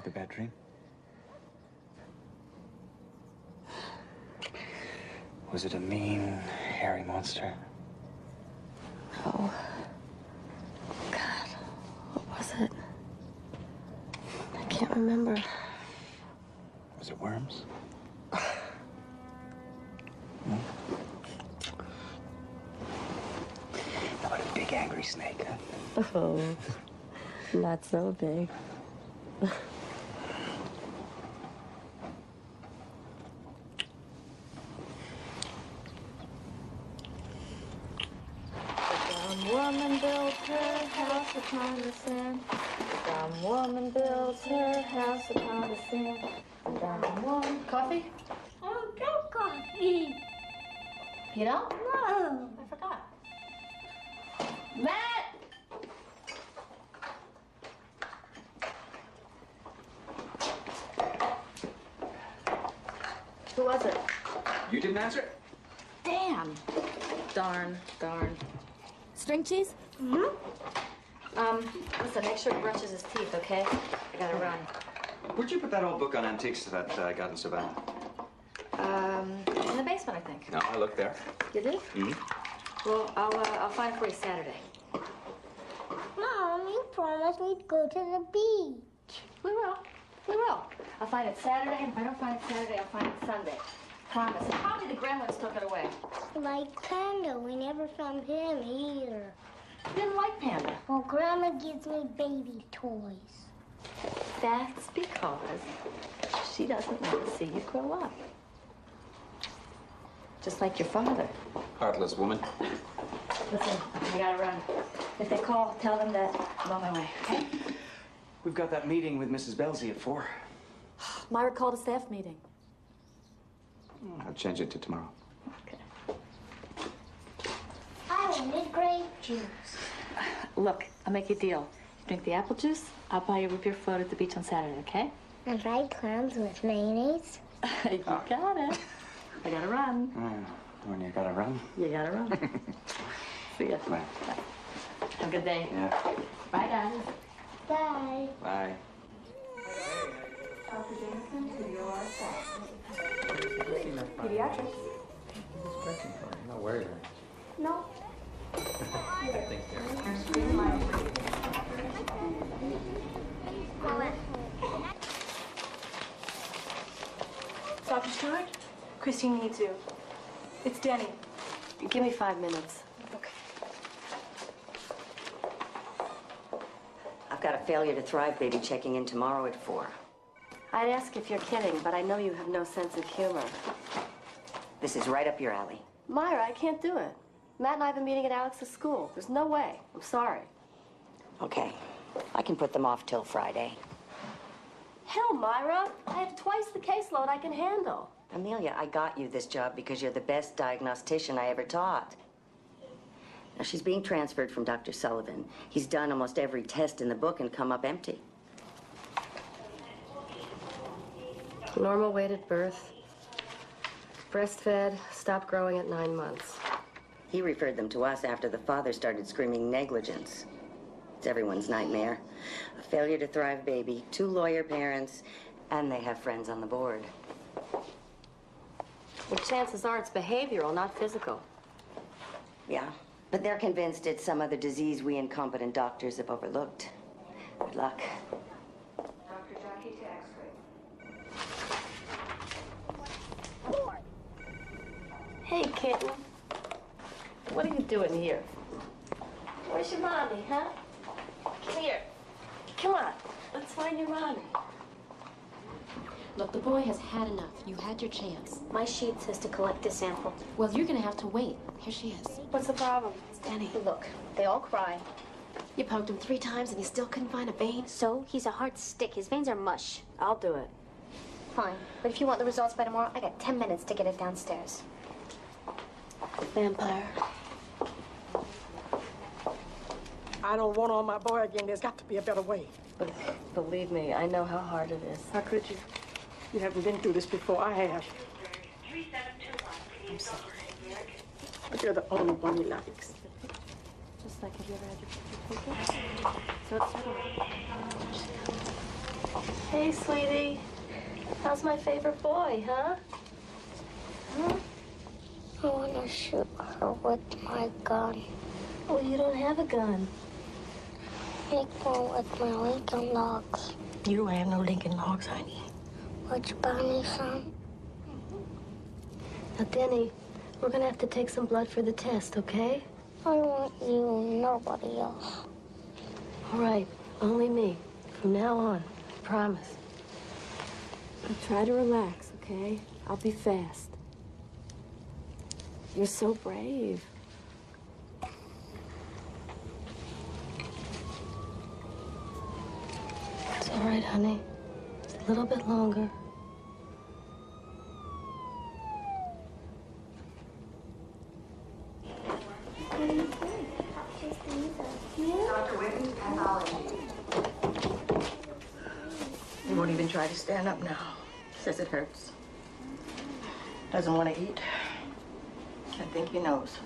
with a bad dream? Was it a mean, hairy monster? Oh. God, what was it? I can't remember. Was it worms? No? How about a big, angry snake, huh? Oh, not so big. Woman built her house upon the sand. The dumb woman builds her house upon the sand. The dumb woman... Coffee? I don't drink coffee. You don't? No. I forgot. Matt! Who was it? You didn't answer it? Damn. Darn. String cheese? Mm-hmm. Listen, make sure he brushes his teeth, okay? I gotta run. Where'd you put that old book on antiques that I got in Savannah? In the basement, I think. No, I looked there. You did? Mm-hmm. Well, I'll find it for you Saturday. Mom, you promised we'd go to the beach. We will. I'll find it Saturday, and if I don't find it Saturday, I'll find it Sunday. Promise. And probably the gremlins took it away. Like Panda, we never found him either. You didn't like Panda. Well, Grandma gives me baby toys. That's because she doesn't want to see you grow up. Just like your father. Heartless woman. Listen, I gotta run. If they call, tell them that I'm on my way, okay? We've got that meeting with Mrs. Belzy at 4. Myra called a staff meeting. I'll change it to tomorrow. Okay. I wanted grape juice. Look, I'll make you a deal. You drink the apple juice, I'll buy you a root beer float at the beach on Saturday, okay? And fried clams with mayonnaise. You got it. I gotta run. When you gotta run? You gotta run. See ya. Bye. Have a good day. Yeah. Bye, guys. Bye. Bye. Dr. Jameson, to your Pediatrics. Not worried. No. Dr. Stewart? Christine needs you. It's Denny. Give me 5 minutes. Okay. I've got a failure to thrive baby checking in tomorrow at 4. I'd ask if you're kidding, but I know you have no sense of humor. This is right up your alley. Myra, I can't do it. Matt and I have a meeting at Alex's school. There's no way. I'm sorry. Okay, I can put them off till Friday. Hell, Myra, I have twice the caseload I can handle. Amelia, I got you this job because you're the best diagnostician I ever taught. Now, she's being transferred from Dr. Sullivan. He's done almost every test in the book and come up empty. Normal weight at birth. Breastfed, stopped growing at 9 months. He referred them to us after the father started screaming negligence. It's everyone's nightmare. A failure to thrive baby, 2 lawyer parents, and they have friends on the board. Well, chances are it's behavioral, not physical. Yeah, but they're convinced it's some other disease we incompetent doctors have overlooked. Good luck. Dr. Jackie to X-ray. Hey, kitten. What are you doing here? Where's your mommy, huh? Come here. Come on. Let's find your mommy. Look, the boy has had enough. You had your chance. My sheet says to collect a sample. Well, you're gonna have to wait. Here she is. What's the problem? It's Danny. Look, they all cry. You poked him 3 times and you still couldn't find a vein? So, he's a hard stick. His veins are mush. I'll do it. Fine. But if you want the results by tomorrow, I got 10 minutes to get it downstairs. Vampire. I don't want on my boy again. There's got to be a better way. But believe me, I know how hard it is. How could you? You haven't been through this before. I have. I'm sorry. But you're the only one he likes. Just like, have you ever had your picture taken? So it's settled. Hey, sweetie. How's my favorite boy, huh? I want to shoot her with my gun. Well, you don't have a gun. Make one with my Lincoln Logs. You don't have no Lincoln Logs, honey. Would you buy me some? Now, Denny, we're gonna have to take some blood for the test, okay? I want you, nobody else. All right, only me. From now on, promise. Now try to relax, okay? I'll be fast. You're so brave. It's all right, honey. Just a little bit longer. Dr. Whitten's pathology. He won't even try to stand up now. Says it hurts. Doesn't want to eat. I think he knows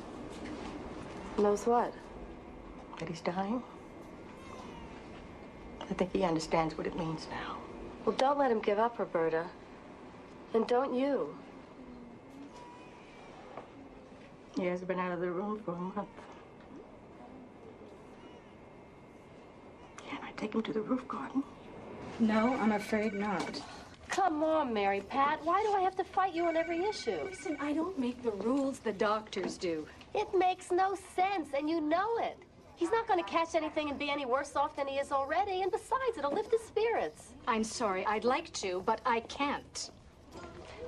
Knows what? that he's dying. I think he understands what it means now. Well, don't let him give up, Roberta. And don't you. He hasn't been out of the room for a month. Can I take him to the roof garden? No, I'm afraid not. Come on, Mary Pat. Why do I have to fight you on every issue? Listen, I don't make the rules, the doctors do. It makes no sense, and you know it. He's not going to catch anything and be any worse off than he is already. And besides, it'll lift his spirits. I'm sorry, I'd like to, but I can't.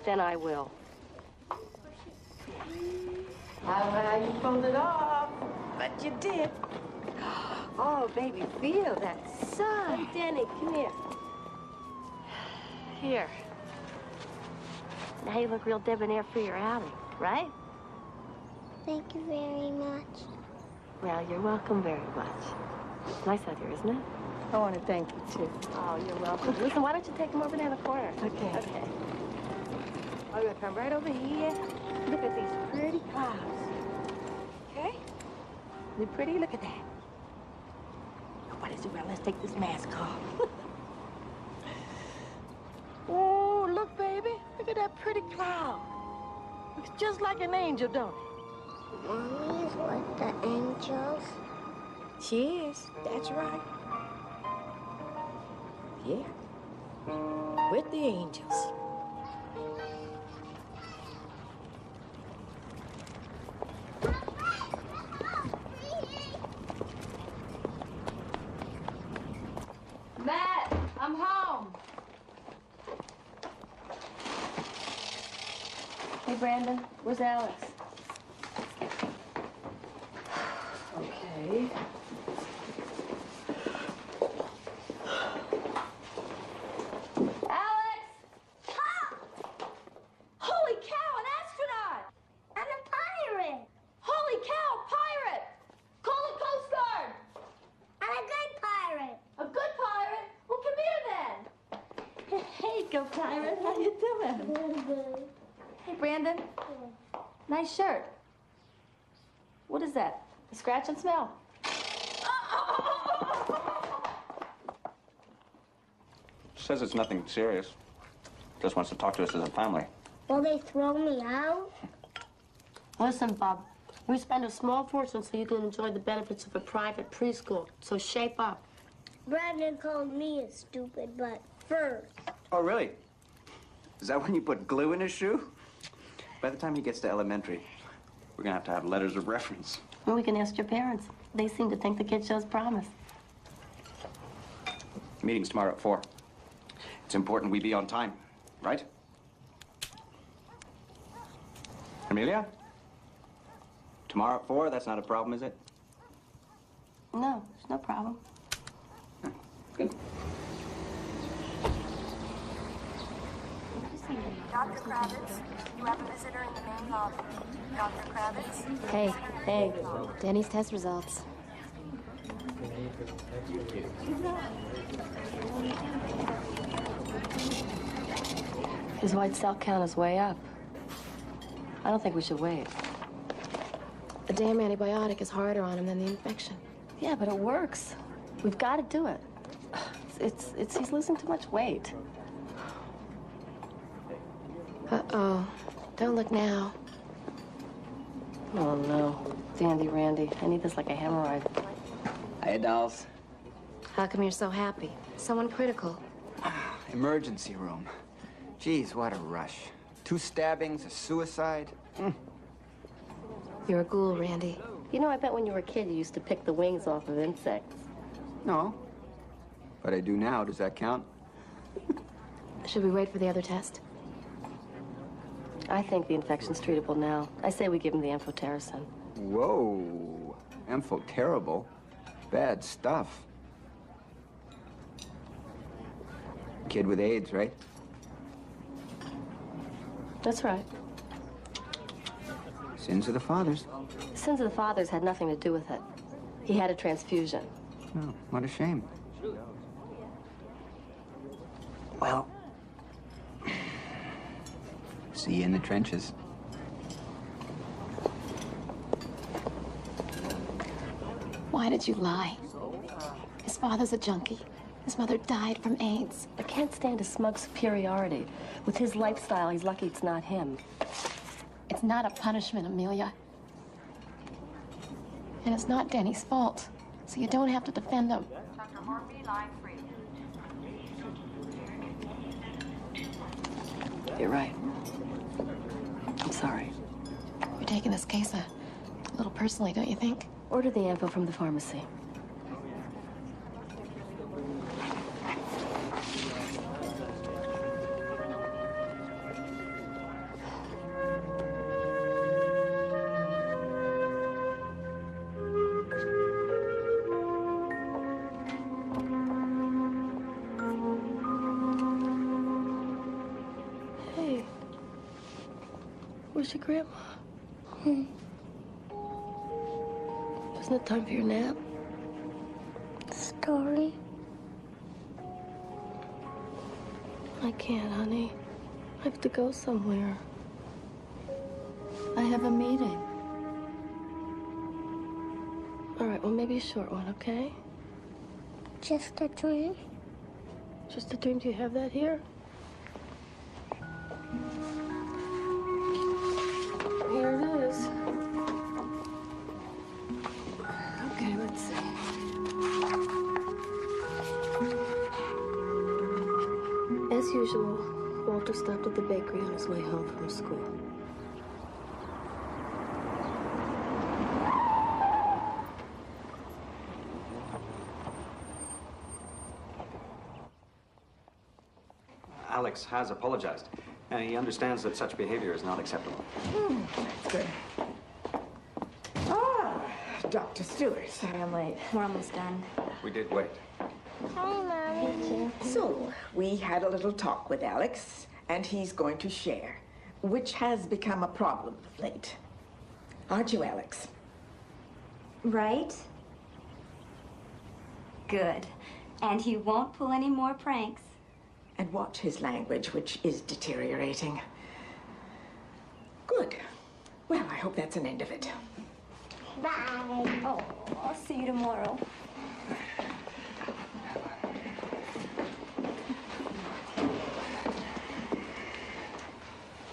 Then I will. How you pulled it off, but you did. Oh, baby, feel that sun. Danny, come here. Here. Now you look real debonair for your outing, right? Thank you very much. Well, you're welcome very much. Nice out here, isn't it? I want to thank you, too. Oh, you're welcome. Listen, why don't you take him over there in the corner? Okay. Okay. I'm going to come right over here. Look at these pretty clouds. Okay? They're pretty. Look at that. Nobody's around. Let's take this mask off. Oh, look, baby. Look at that pretty cloud. Looks just like an angel, don't it? Mommy's with the angels. She is. That's right. Yeah. With the angels. Matt, I'm home. Hey, Brandon, where's Alex? Okay. Alex! Holy cow, an astronaut! I'm a pirate. Holy cow, pirate! Call the Coast Guard! I'm a good pirate. A good pirate? Well, come here then. Hey, go pirate. How you doing? Hey, Brandon. Nice shirt. What is that? A scratch and smell? Says it's nothing serious. Just wants to talk to us as a family. Will they throw me out? Listen, Bob. We spend a small fortune so you can enjoy the benefits of a private preschool. So shape up. Brandon called me a stupid butt first. Oh, really? Is that when you put glue in his shoe? By the time he gets to elementary, we're gonna have to have letters of reference. Well, we can ask your parents. They seem to think the kid shows promise. Meeting's tomorrow at 4. It's important we be on time, right? Amelia? Tomorrow at 4, that's not a problem, is it? No, it's no problem. Good. Dr. Kravitz, you have a visitor in the main lobby. Dr. Kravitz. Hey, hey. Danny's test results. His white cell count is way up. I don't think we should wait. The damn antibiotic is harder on him than the infection. Yeah, but it works. We've got to do it. He's losing too much weight. Uh-oh. Don't look now. Oh, no. Dandy Randy. I need this like a hemorrhoid. Hey, dolls. How come you're so happy? Someone critical. Emergency room. Geez, what a rush. 2 stabbings, a suicide. You're a ghoul, Randy. You know, I bet when you were a kid, you used to pick the wings off of insects. No. But I do now. Does that count? Should we wait for the other test? I think the infection's treatable now. I say we give him the amphotericin. Whoa. Amphoterrible. Bad stuff. Kid with AIDS, right? That's right. Sins of the fathers. The sins of the fathers had nothing to do with it. He had a transfusion. Oh, what a shame. Well, see you in the trenches. Why did you lie? His father's a junkie. His mother died from AIDS. I can't stand his smug superiority. With his lifestyle, he's lucky it's not him. It's not a punishment, Amelia. And it's not Danny's fault. So you don't have to defend him. You're right. I'm sorry. You're taking this case a little personally, don't you think? Order the ampho from the pharmacy. Hey, where's your grandma? Isn't it time for your nap? Story? I can't, honey. I have to go somewhere. I have a meeting. All right, well, maybe a short one, okay? Just a dream? Just a dream. Do you have that here? Here it is. Okay, let's see. As usual, Walter stopped at the bakery on his way home from school. Alex has apologized, and he understands that such behavior is not acceptable. That's good. Ah, Dr. Stewart. Sorry I'm late. We're almost done. We did wait. Hi, Mommy. So, we had a little talk with Alex, and he's going to share, which has become a problem of late. Aren't you, Alex? Right? Good. And he won't pull any more pranks. And watch his language, which is deteriorating. Good. Well, I hope that's an end of it. Bye. Oh, I'll see you tomorrow.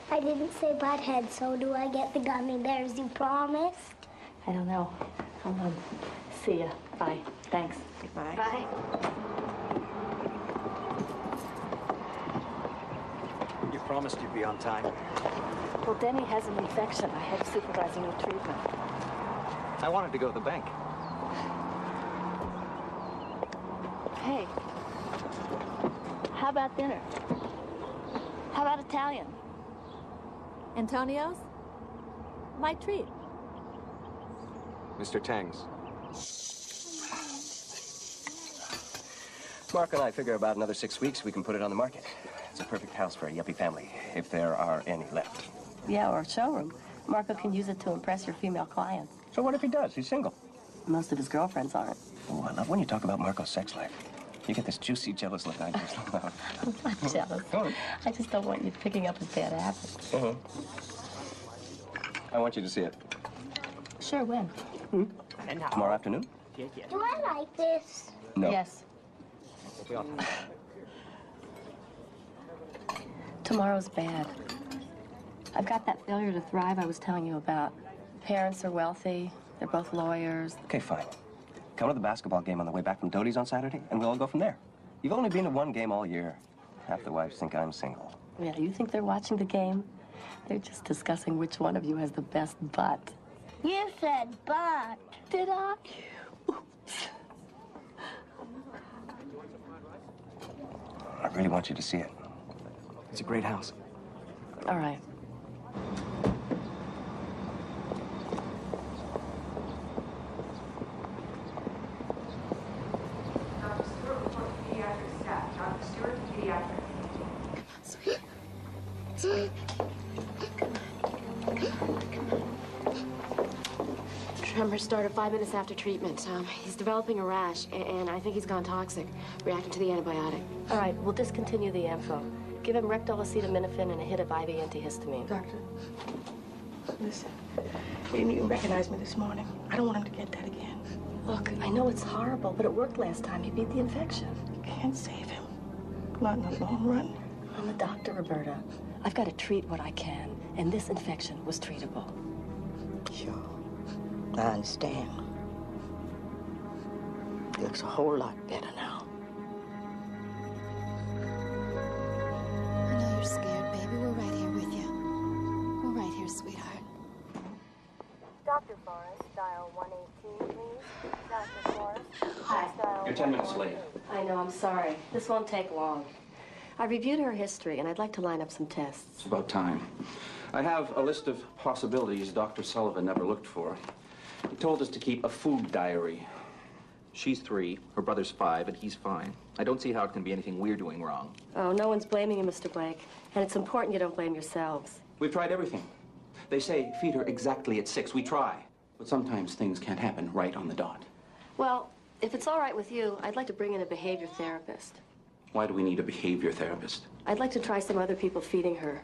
I didn't say butthead, so do I get the gummy bears you promised? I don't know. Hold on. See ya. Bye. Thanks. Goodbye. Bye. You promised you'd be on time. Well, Denny has an infection. I had to supervise a new treatment. I wanted to go to the bank. Hey, how about dinner? How about Italian? Antonio's? My treat. Mr. Tang's. Mark and I figure about another 6 weeks we can put it on the market. It's a perfect house for a yuppie family, if there are any left. Yeah, or a showroom. Marco can use it to impress your female clients. So what if he does? He's single. Most of his girlfriends aren't. Oh, I love when you talk about Marco's sex life. You get this juicy, jealous look on your face. I'm not jealous. I just don't want you picking up his bad habits. I want you to see it. Sure, when? Tomorrow afternoon? Do I like this? No. Yes. Tomorrow's bad. I've got that failure to thrive I was telling you about. Parents are wealthy. They're both lawyers. Okay, fine. Come to the basketball game on the way back from Doty's on Saturday, and we'll all go from there. You've only been to one game all year. Half the wives think I'm single. Yeah, you think they're watching the game? They're just discussing which one of you has the best butt. You said butt. Did I? I really want you to see it. It's a great house. All right. Dr. Stewart, report to pediatric staff. Dr. Stewart, pediatric. Sweet. Sweet. Tremor started 5 minutes after treatment. He's developing a rash, and I think he's gone toxic, reacting to the antibiotic. All right, we'll discontinue the ampho. Give him rectal acetaminophen and a hit of IV antihistamine. Doctor, listen. He didn't even recognize me this morning. I don't want him to get that again. Look, I know it's horrible, but it worked last time. He beat the infection. Can't save him. Not in the long run. I'm a doctor, Roberta. I've got to treat what I can, and this infection was treatable. Sure. I understand. He looks a whole lot better now. I know you're scared, baby. We're right here with you. We're right here, sweetheart. Dr. Forrest, dial 118, please. Dr. Forrest, Hi. dial You're 10 minutes late. I know, I'm sorry. This won't take long. I reviewed her history, and I'd like to line up some tests. It's about time. I have a list of possibilities Dr. Sullivan never looked for. He told us to keep a food diary. She's 3, her brother's 5, and he's fine. I don't see how it can be anything we're doing wrong. Oh, no one's blaming you, Mr. Blake. And it's important you don't blame yourselves. We've tried everything. They say feed her exactly at 6. We try. But sometimes things can't happen right on the dot. Well, if it's all right with you, I'd like to bring in a behavior therapist. Why do we need a behavior therapist? I'd like to try some other people feeding her.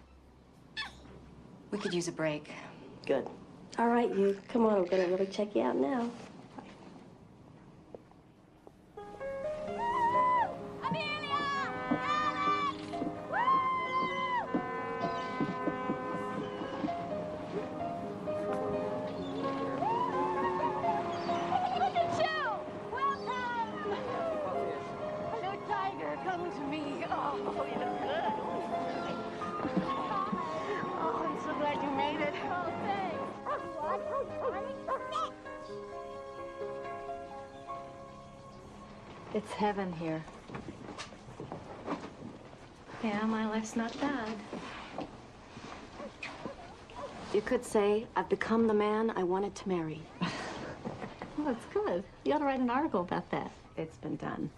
We could use a break. Good. All right, you. Come on, I'm gonna really check you out now. It's heaven here. Yeah, my life's not bad. You could say, I've become the man I wanted to marry. Oh, it's good. You ought to write an article about that. It's been done.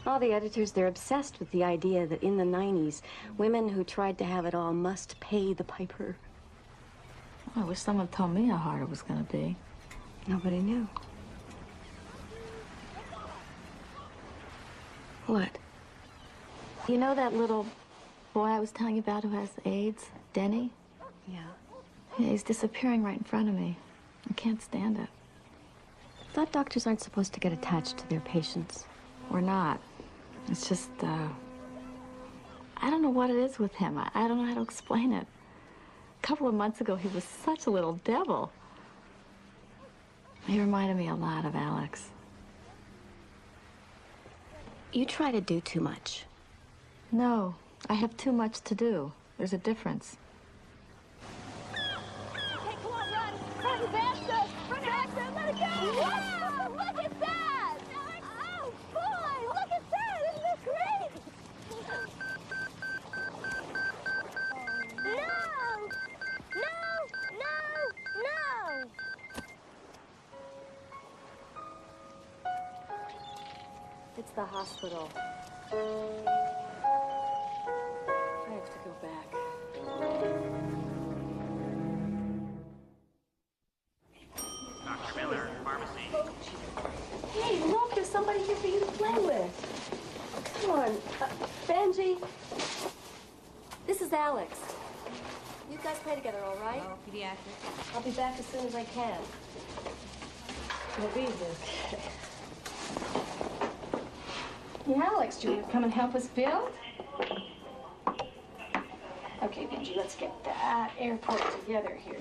All the editors, they're obsessed with the idea that in the 90s, women who tried to have it all must pay the piper. Oh, I wish someone told me how hard it was going to be. Nobody knew. What? You know that little boy I was telling you about who has AIDS? Denny? Yeah. Yeah, he's disappearing right in front of me. I can't stand it. I thought doctors aren't supposed to get attached to their patients. We're not. It's just, I don't know what it is with him. I don't know how to explain it. A couple of months ago, he was such a little devil. He reminded me a lot of Alex. You try to do too much. No, I have too much to do. There's a difference. Hey, come on, run! Run faster! Run faster! Let it go! Wow! Look at that! Oh, boy! Look at that! Isn't this great? No! No! No! No! It's the hospital. I have to go back. Dr. Miller, pharmacy. Hey, look, there's somebody here for you to play with. Come on. Benji. This is Alex. You guys play together, all right? Oh, pediatrics. I'll be back as soon as I can. You'll be here. Yeah, Alex, do you want to come and help us build? Okay, Benji, let's get that airport together here.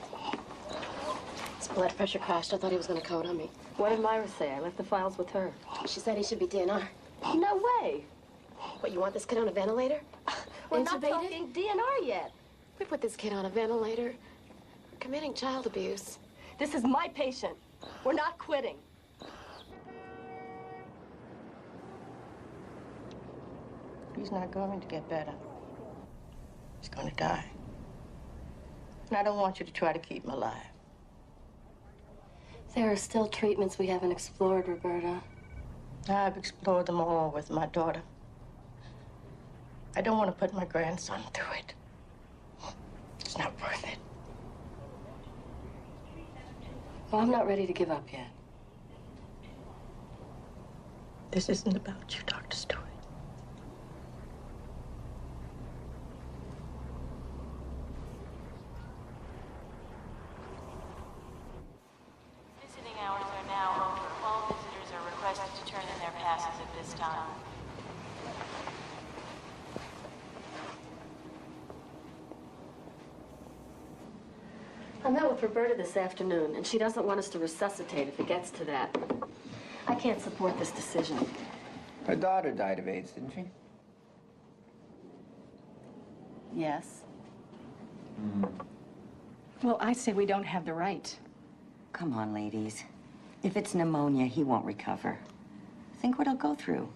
His blood pressure crashed. I thought he was going to code on me. What did Myra say? I left the files with her. She said he should be DNR. No way. What, you want this kid on a ventilator? We're not Intubated? talking DNR yet. We put this kid on a ventilator for committing child abuse. This is my patient. We're not quitting. He's not going to get better. He's going to die. And I don't want you to try to keep him alive. There are still treatments we haven't explored, Roberta. I've explored them all with my daughter. I don't want to put my grandson through it. It's not worth it. Well, I'm not ready to give up yet. This isn't about you, Dr. Stewart. Visiting hours are now over. All visitors are requested to turn in their passes at this time. I met with Roberta this afternoon, and she doesn't want us to resuscitate if it gets to that. I can't support this decision. Her daughter died of AIDS, didn't she? Yes. Well, I say we don't have the right. Come on, ladies. If it's pneumonia, he won't recover. Think what he'll go through.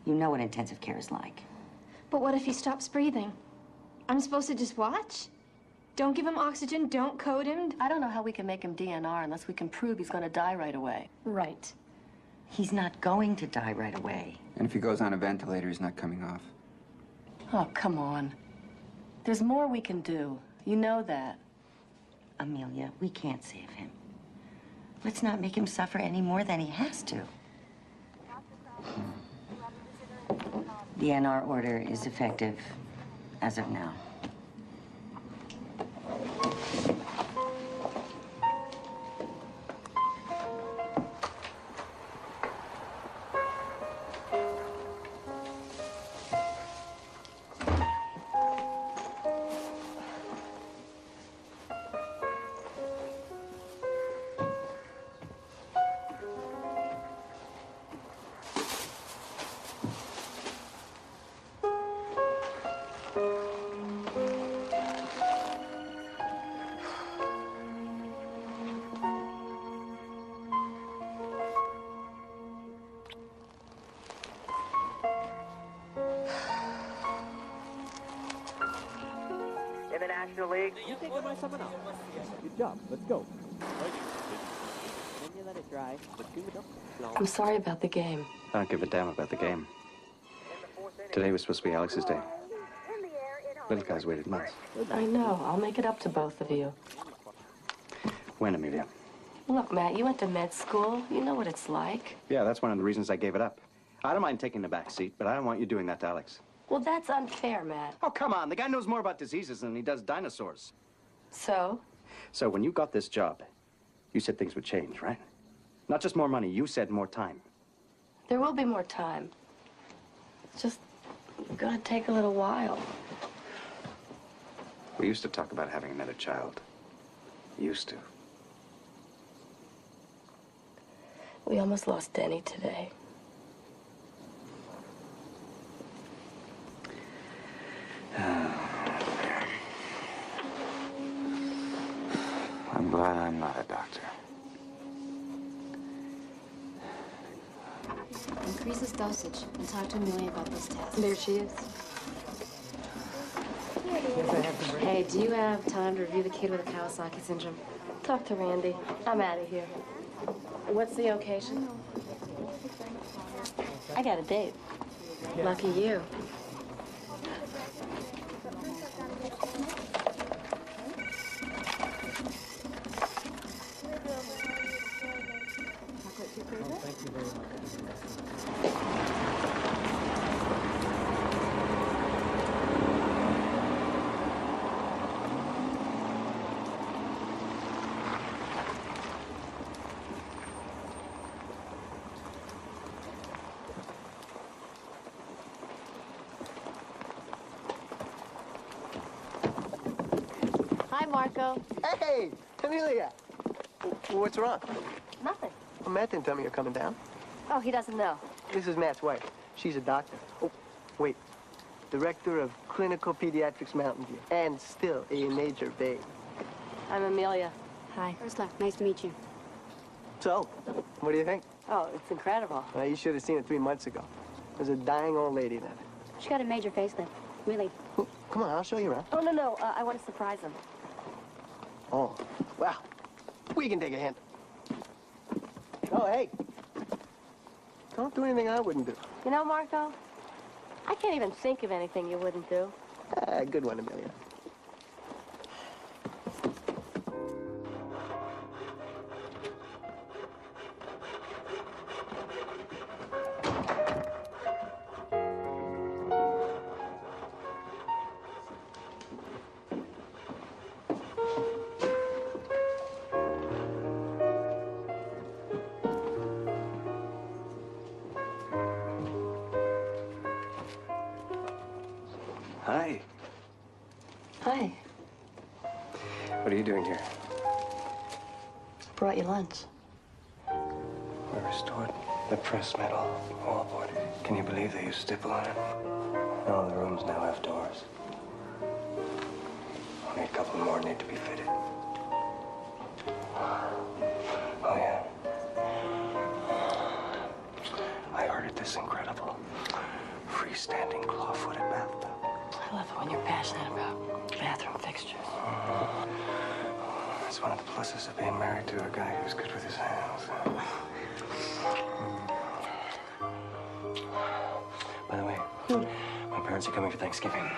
You know what intensive care is like. But what if he stops breathing? I'm supposed to just watch? Don't give him oxygen, don't code him? I don't know how we can make him DNR unless we can prove he's going to die right away. Right. He's not going to die right away. And if he goes on a ventilator, he's not coming off. Oh, come on. There's more we can do. You know that. Amelia, we can't save him. Let's not make him suffer any more than he has to. The NR order is effective as of now. In the National League. You think I might someone else? Good job. Let's go. Then you let it dry. I'm sorry about the game. I don't give a damn about the game. Today was supposed to be Alex's day. Little guy's waited months. I know. I'll make it up to both of you. When, Amelia? Look, Matt, you went to med school. You know what it's like. Yeah, that's one of the reasons I gave it up. I don't mind taking the back seat, but I don't want you doing that to Alex. Well, that's unfair, Matt. Oh, come on. The guy knows more about diseases than he does dinosaurs. So? So when you got this job, you said things would change, right? Not just more money. You said more time. There will be more time. It's just gonna take a little while. We used to talk about having another child. Used to. We almost lost Denny today. I'm glad I'm not a doctor. Increase his dosage and talk to Amelia about those tests. There she is. Hey, do you have time to review the kid with the Kawasaki syndrome? Talk to Randy. I'm out of here. What's the occasion? I got a date. Lucky you. Thank you very much. Marco. Hey, Amelia. What's wrong? Nothing. Well, Matt didn't tell me you're coming down. Oh, he doesn't know. This is Matt's wife. She's a doctor. Oh, wait. Director of Clinical Pediatrics Mountain View. And still a major babe. I'm Amelia. Hi. Ursula, nice to meet you. So, what do you think? Oh, it's incredible. You should have seen it 3 months ago. There's a dying old lady then. She got a major facelift. Really. Come on, I'll show you around. Oh, no. I want to surprise him. Oh, well, we can take a hint. Oh, hey. Don't do anything I wouldn't do. You know, Marco, I can't even think of anything you wouldn't do. Good one, Amelia. Hi. Hi. What are you doing here? Brought you lunch. We restored the press metal wallboard. Can you believe they used stipple on it? All the rooms now have doors. Only a couple more need to be fitted. Oh, yeah. I ordered this incredible freestanding claw-footed bathtub. I love it when you're passionate about bathroom fixtures. That's one of the pluses of being married to a guy who's good with his hands. By the way, my parents are coming for Thanksgiving.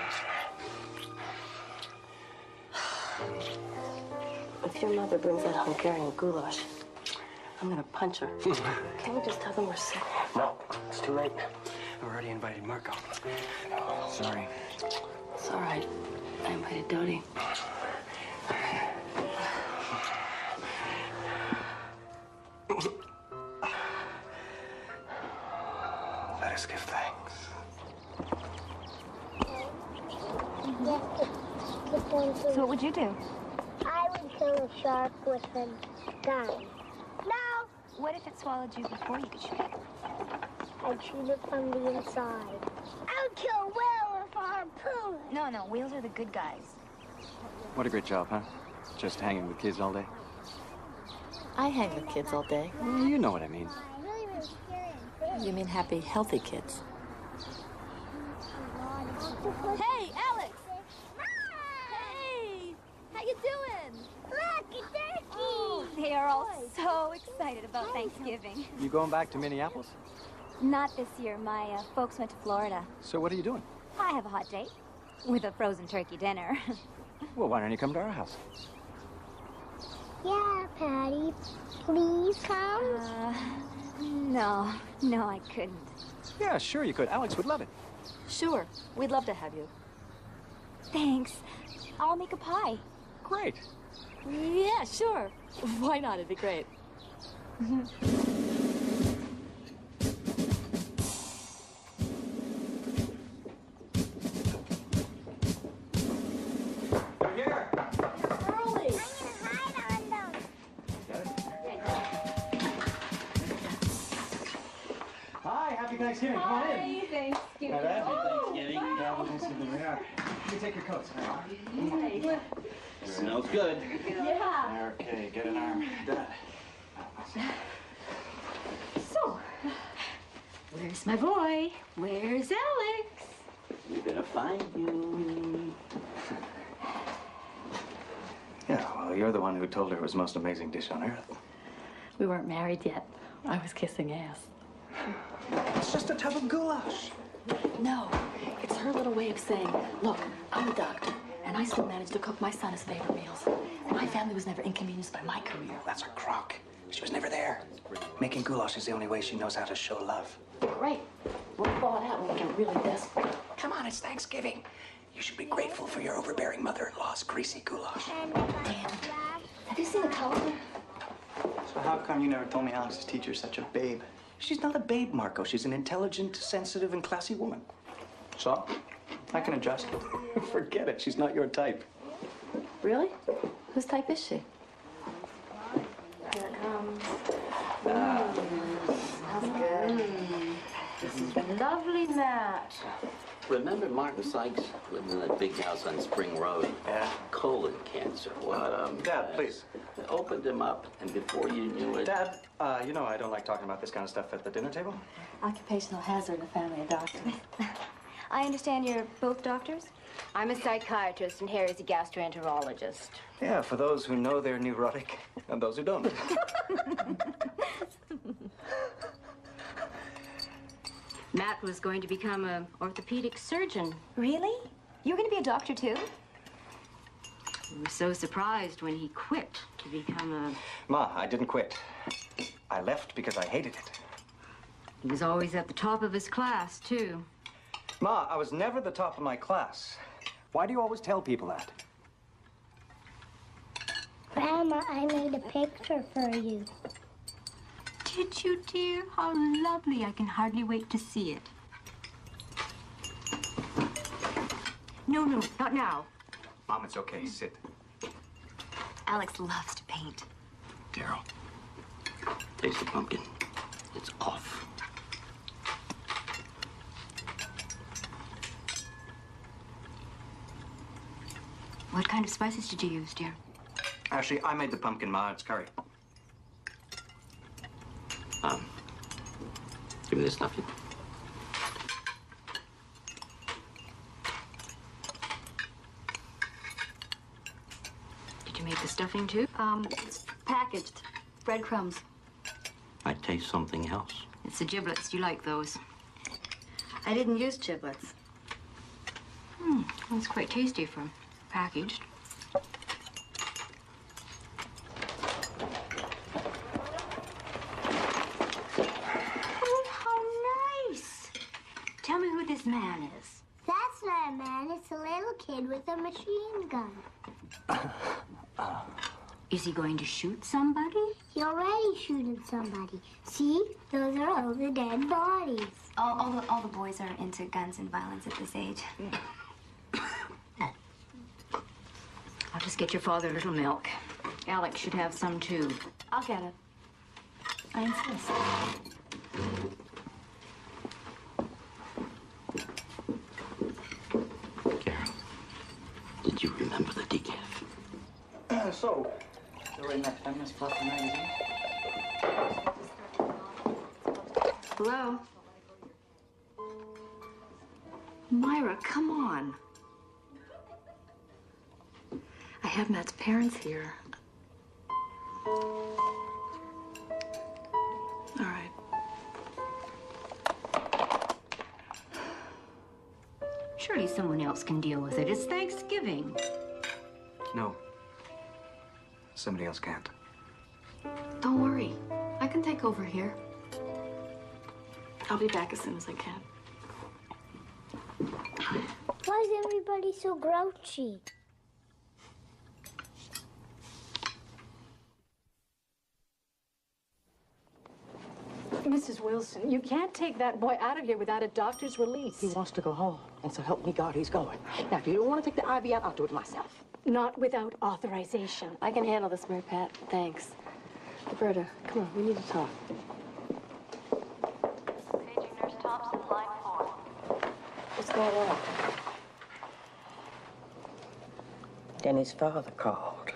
If your mother brings that Hungarian goulash, I'm gonna punch her. Can't we just tell them we're sick? No, it's too late. I've already invited Marco. Oh, sorry. It's all right. I invited Dodie. Let us give thanks. So what would you do? I would kill a shark with a gun. No! What if it swallowed you before you could shoot it? I'd shoot it from the inside. I would kill a whale with a harpoon. No, whales are the good guys. What a great job, huh? Just hanging with kids all day. I hang with kids all day. You know what I mean. You mean happy, healthy kids? Hey, Alex! Hey! How you doing? Look, a turkey! Oh, they are all so excited about Thanksgiving. You going back to Minneapolis? Not this year. My folks went to Florida. So what are you doing? I have a hot date with a frozen turkey dinner. Well, why don't you come to our house? Yeah, Patty. Please come? No, I couldn't. Yeah, sure you could. Alex would love it. Sure. We'd love to have you. Thanks. I'll make a pie. Great. Yeah, sure. Why not? It'd be great. Hi, happy Thanksgiving. Come on in. Happy Thanksgiving. Happy Thanksgiving. You take your coats. Smells good. Yeah. Okay, get an arm. Done. So, where's my boy? Where's Alex? We're gonna find you. Yeah, well, you're the one who told her it was the most amazing dish on earth. We weren't married yet. I was kissing ass. It's just a tub of goulash. No, it's her little way of saying, look, I'm a doctor, and I still managed to cook my son his favorite meals. My family was never inconvenienced by my career. That's her crock. She was never there. Making goulash is the only way she knows how to show love. Great. We'll thaw it out when we get really desperate. Come on, it's Thanksgiving. You should be grateful for your overbearing mother-in-law's greasy goulash. Damn. Have you seen the calendar? So how come you never told me Alex's teacher's such a babe? She's not a babe, Marco. She's an intelligent, sensitive, and classy woman. So? I can adjust. Forget it. She's not your type. Really? Whose type is she? Here it comes. Sounds good. This is lovely, Matt. Remember Martin Sykes living in that big house on Spring Road? Yeah. Colon cancer. What a Dad, please. They opened him up, and before you knew it... Dad, you know I don't like talking about this kind of stuff at the dinner table. Occupational hazard in a family of doctors. I understand you're both doctors? I'm a psychiatrist and Harry's a gastroenterologist. Yeah, for those who know they're neurotic and those who don't. Matt was going to become an orthopedic surgeon. Really? You're going to be a doctor, too? I was so surprised when he quit to become a... Ma, I didn't quit. I left because I hated it. He was always at the top of his class, too. Ma, I was never the top of my class. Why do you always tell people that? Grandma, I made a picture for you. Did you, dear? How lovely. I can hardly wait to see it. No, not now. Mom, it's okay. Sit. Alex loves to paint. Daryl, taste the pumpkin. It's off. What kind of spices did you use, dear? Actually, I made the pumpkin, Ma. It's curry. Give me this stuffing. Did you make the stuffing, too? It's packaged. Breadcrumbs. I taste something else. It's the giblets. You like those? I didn't use giblets. It's quite tasty for packaged. Oh, how nice! Tell me who this man is. That's not a man, it's a little kid with a machine gun. Is he going to shoot somebody? He already shooting somebody. See? Those are all the dead bodies. All the boys are into guns and violence at this age. I'll just get your father a little milk. Alex should have some, too. I'll get it. I insist. Carol, did you remember the decaf? So we're in that feminist fluffy magazine? Hello? Myra, come on. I have Matt's parents here. All right. Surely someone else can deal with it. It's Thanksgiving. No. Somebody else can't. Don't worry. I can take over here. I'll be back as soon as I can. Why is everybody so grouchy? Mrs. Wilson, you can't take that boy out of here without a doctor's release. He wants to go home, and so help me God, he's going. Now, if you don't want to take the IV out, I'll do it myself. Not without authorization. I can handle this, Mary Pat. Thanks. Roberta, come on, we need to talk. Paging Nurse Thompson, line 4. What's going on? Denny's father called.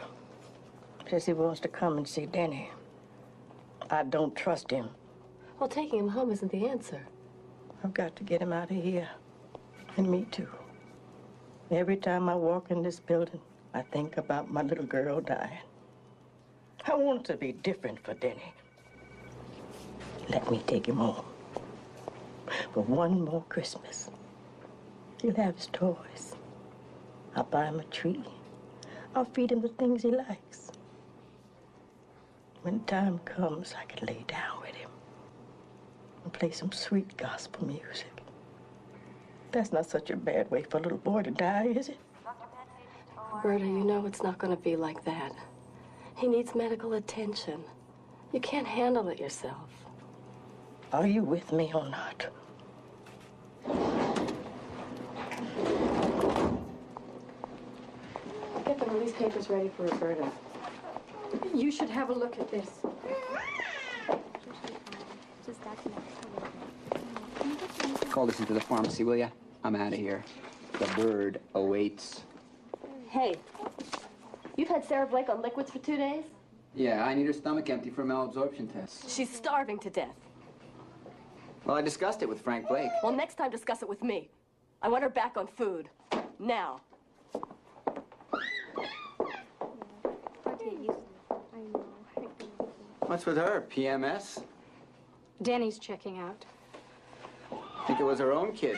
Says he wants to come and see Denny. I don't trust him. Well, taking him home isn't the answer. I've got to get him out of here. And me too. Every time I walk in this building, I think about my little girl dying. I want it to be different for Denny. Let me take him home. For one more Christmas. He'll have his toys. I'll buy him a tree. I'll feed him the things he likes. When time comes, I can lay down with him and play some sweet gospel music. That's not such a bad way for a little boy to die, is it? Roberta, you know it's not going to be like that. He needs medical attention. You can't handle it yourself. Are you with me or not? Get the Are these papers ready for Roberta? You should have a look at this. Call this into the pharmacy, will ya? I'm out of here. The bird awaits. Hey, you've had Sarah Blake on liquids for 2 days? Yeah, I need her stomach empty for a malabsorption test. She's starving to death. Well, I discussed it with Frank Blake. Well, next time discuss it with me. I want her back on food. Now. What's with her? PMS? Denny's checking out. I think it was her own kid.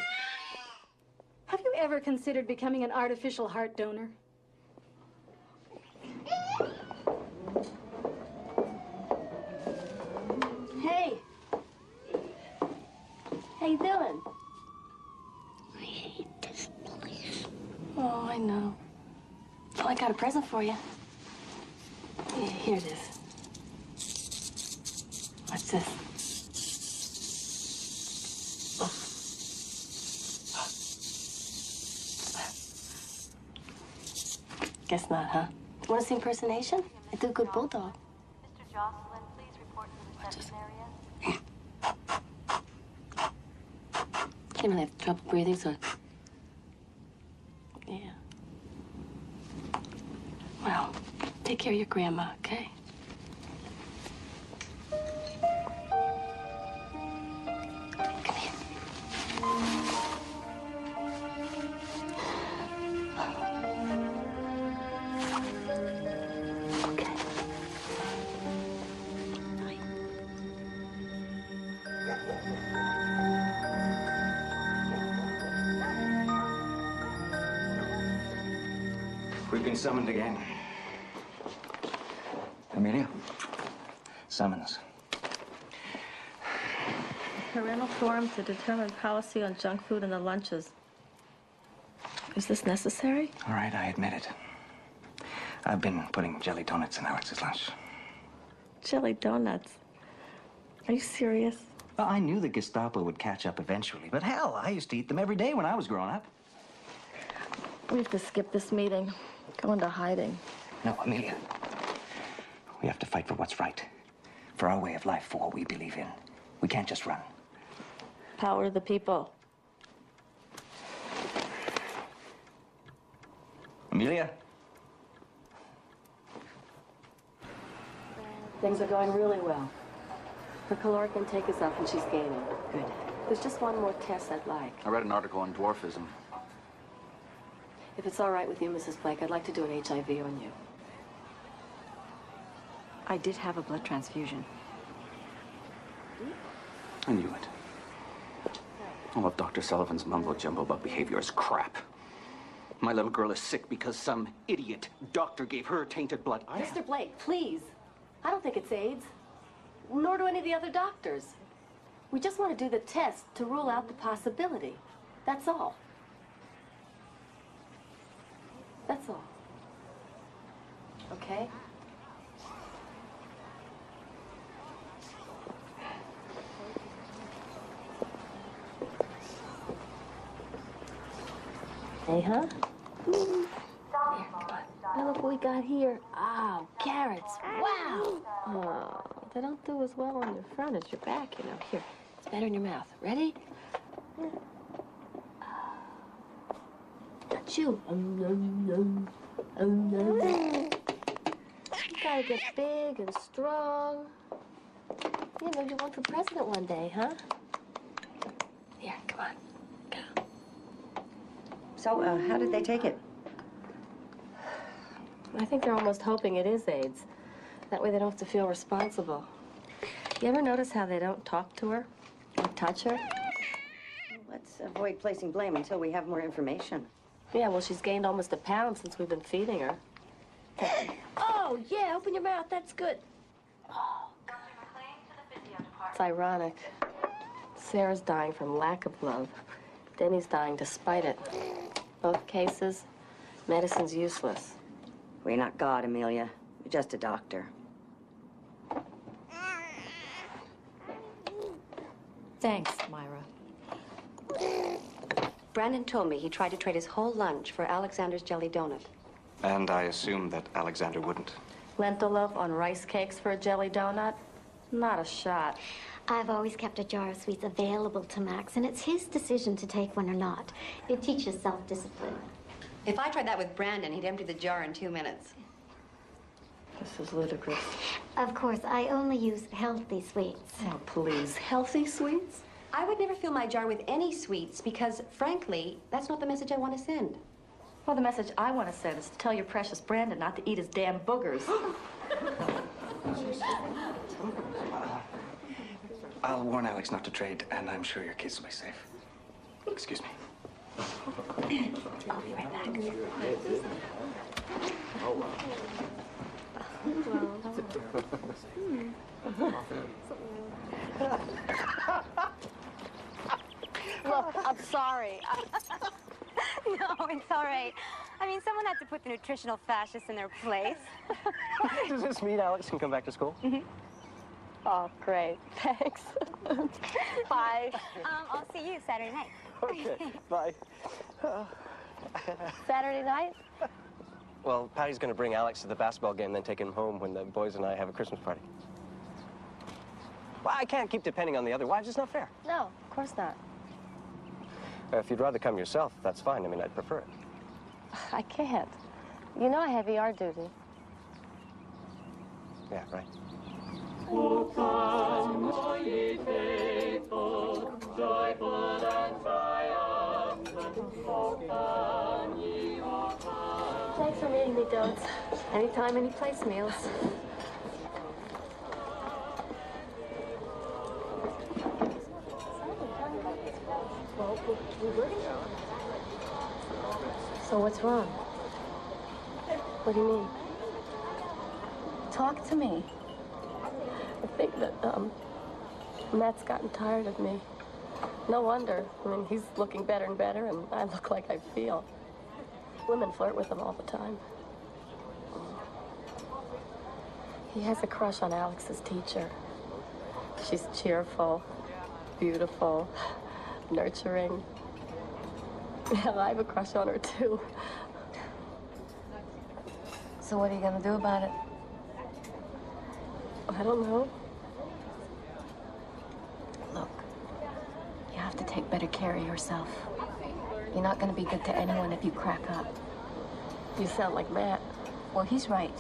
Have you ever considered becoming an artificial heart donor? Hey. How you doing? I hate this place. Oh, I know. Oh, I got a present for you. Here it is. What's this? Guess not, huh? Want to see impersonation? I do a good bulldog. Mr. Jocelyn, please report to the reception area. You don't have trouble breathing, so... Yeah. Well, take care of your grandma, okay? We've been summoned again. Amelia? Summons. Parental forum to determine policy on junk food in the lunches. Is this necessary? All right, I admit it. I've been putting jelly donuts in Alex's lunch. Jelly donuts. Are you serious? Well, I knew the Gestapo would catch up eventually, but hell, I used to eat them every day when I was growing up. We have to skip this meeting. Go into hiding. No, Amelia. We have to fight for what's right. For our way of life, for what we believe in. We can't just run. Power to the people. Amelia? Things are going really well. Her caloric intake is up and she's gaining. Good. There's just one more test I'd like. I read an article on dwarfism. If it's all right with you, Mrs. Blake, I'd like to do an HIV on you. I did have a blood transfusion. I knew it. All of Dr. Sullivan's mumbo-jumbo about behavior is crap. My little girl is sick because some idiot doctor gave her tainted blood. Mr. Blake, please. I don't think it's AIDS. Nor do any of the other doctors. We just want to do the test to rule out the possibility. That's all. That's all. Okay? Hey, huh? Here, come on. Now look what we got here. Oh, carrots. Wow. Oh, they don't do as well on your front as your back, you know. Here, it's better in your mouth. Ready? Got you. You gotta get big and strong. Yeah, maybe you want for president one day, huh? Here, come on. So, how did they take it? I think they're almost hoping it is AIDS. That way they don't have to feel responsible. You ever notice how they don't talk to her or touch her? Let's avoid placing blame until we have more information. Yeah, well, she's gained almost a pound since we've been feeding her. Oh, yeah, open your mouth. That's good. Oh, God. It's ironic. Sarah's dying from lack of love. Denny's dying despite it. Both cases, medicine's useless. We're not God, Amelia. We're just a doctor. Thanks, Myra. Brandon told me he tried to trade his whole lunch for Alexander's jelly donut. And I assumed that Alexander wouldn't. Lentil loaf on rice cakes for a jelly donut? Not a shot. I've always kept a jar of sweets available to Max, and it's his decision to take one or not. It teaches self-discipline. If I tried that with Brandon, he'd empty the jar in 2 minutes. This is ludicrous. Of course, I only use healthy sweets. Oh, please. Healthy sweets? I would never fill my jar with any sweets because, frankly, that's not the message I want to send. Well, the message I want to send is to tell your precious Brandon not to eat his damn boogers. I'll warn Alex not to trade, and I'm sure your kids will be safe. Excuse me. I'll be right back. Look, I'm sorry. No, it's all right. I mean, someone had to put the nutritional fascists in their place. Does this mean Alex can come back to school? Mm-hmm. Oh, great. Thanks. Bye. I'll see you Saturday night. Okay, bye. Saturday night? Well, Patty's going to bring Alex to the basketball game, then take him home when the boys and I have a Christmas party. Well, I can't keep depending on the other wives. It's not fair. No, of course not. If you'd rather come yourself, that's fine. I mean, I'd prefer it. I can't. You know I have ER duty. Yeah, right. O come, O ye faithful, joyful and triumphant, O come, ye, O come. Thanks for meeting me, Dodes. Anytime, any place meals. So what's wrong? What do you mean? Talk to me. I think that, Matt's gotten tired of me. No wonder. I mean, he's looking better and better, and I look like I feel. Women flirt with him all the time. He has a crush on Alex's teacher. She's cheerful, beautiful, nurturing. Hell, I have a crush on her, too. So what are you gonna do about it? I don't know. Look, you have to take better care of yourself. You're not gonna be good to anyone if you crack up. You sound like Matt. Well, he's right.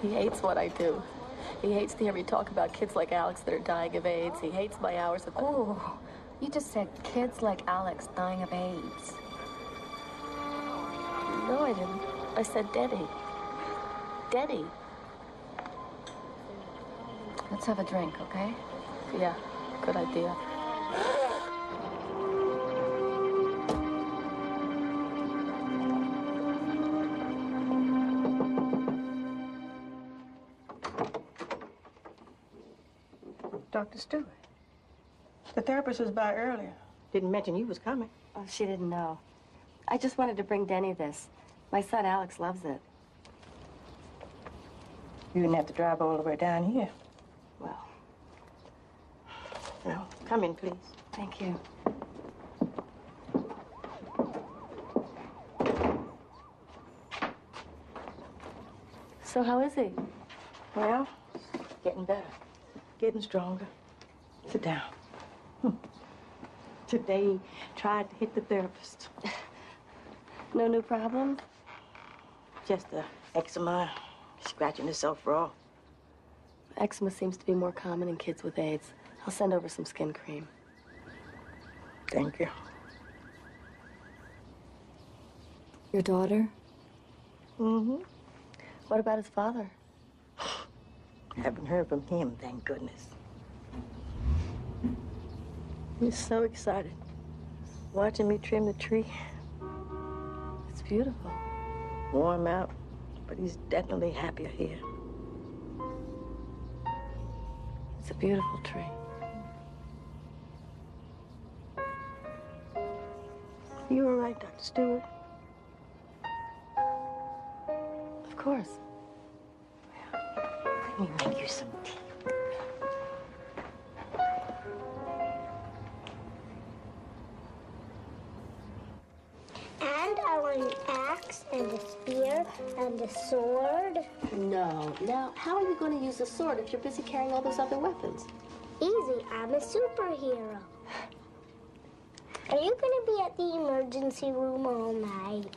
He hates what I do. He hates to hear me talk about kids like Alex that are dying of AIDS. He hates my hours of... Oh, you just said kids like Alex dying of AIDS. No, I didn't. I said Denny. Denny. Let's have a drink, okay? Yeah, good idea. Dr. Stewart, the therapist was by earlier. Didn't mention you was coming. Oh, she didn't know. I just wanted to bring Denny this. My son Alex loves it. You didn't have to drive all the way down here. Well. No, come in, please. Thank you. So how is he? Well, getting better. Getting stronger. Sit down. Today, he tried to hit the therapist. No new problem? Just the eczema, scratching himself raw. Eczema seems to be more common in kids with AIDS. I'll send over some skin cream. Thank you. Your daughter? Mm-hmm. What about his father? Haven't heard from him, thank goodness. He's so excited. Watching me trim the tree. It's beautiful. Warm out, but he's definitely happier here. It's a beautiful tree. You all right, Dr. Stewart? Of course. Let me make you some tea. And I want an And a sword? No. Now, how are you going to use a sword if you're busy carrying all those other weapons? Easy, I'm a superhero. Are you going to be at the emergency room all night?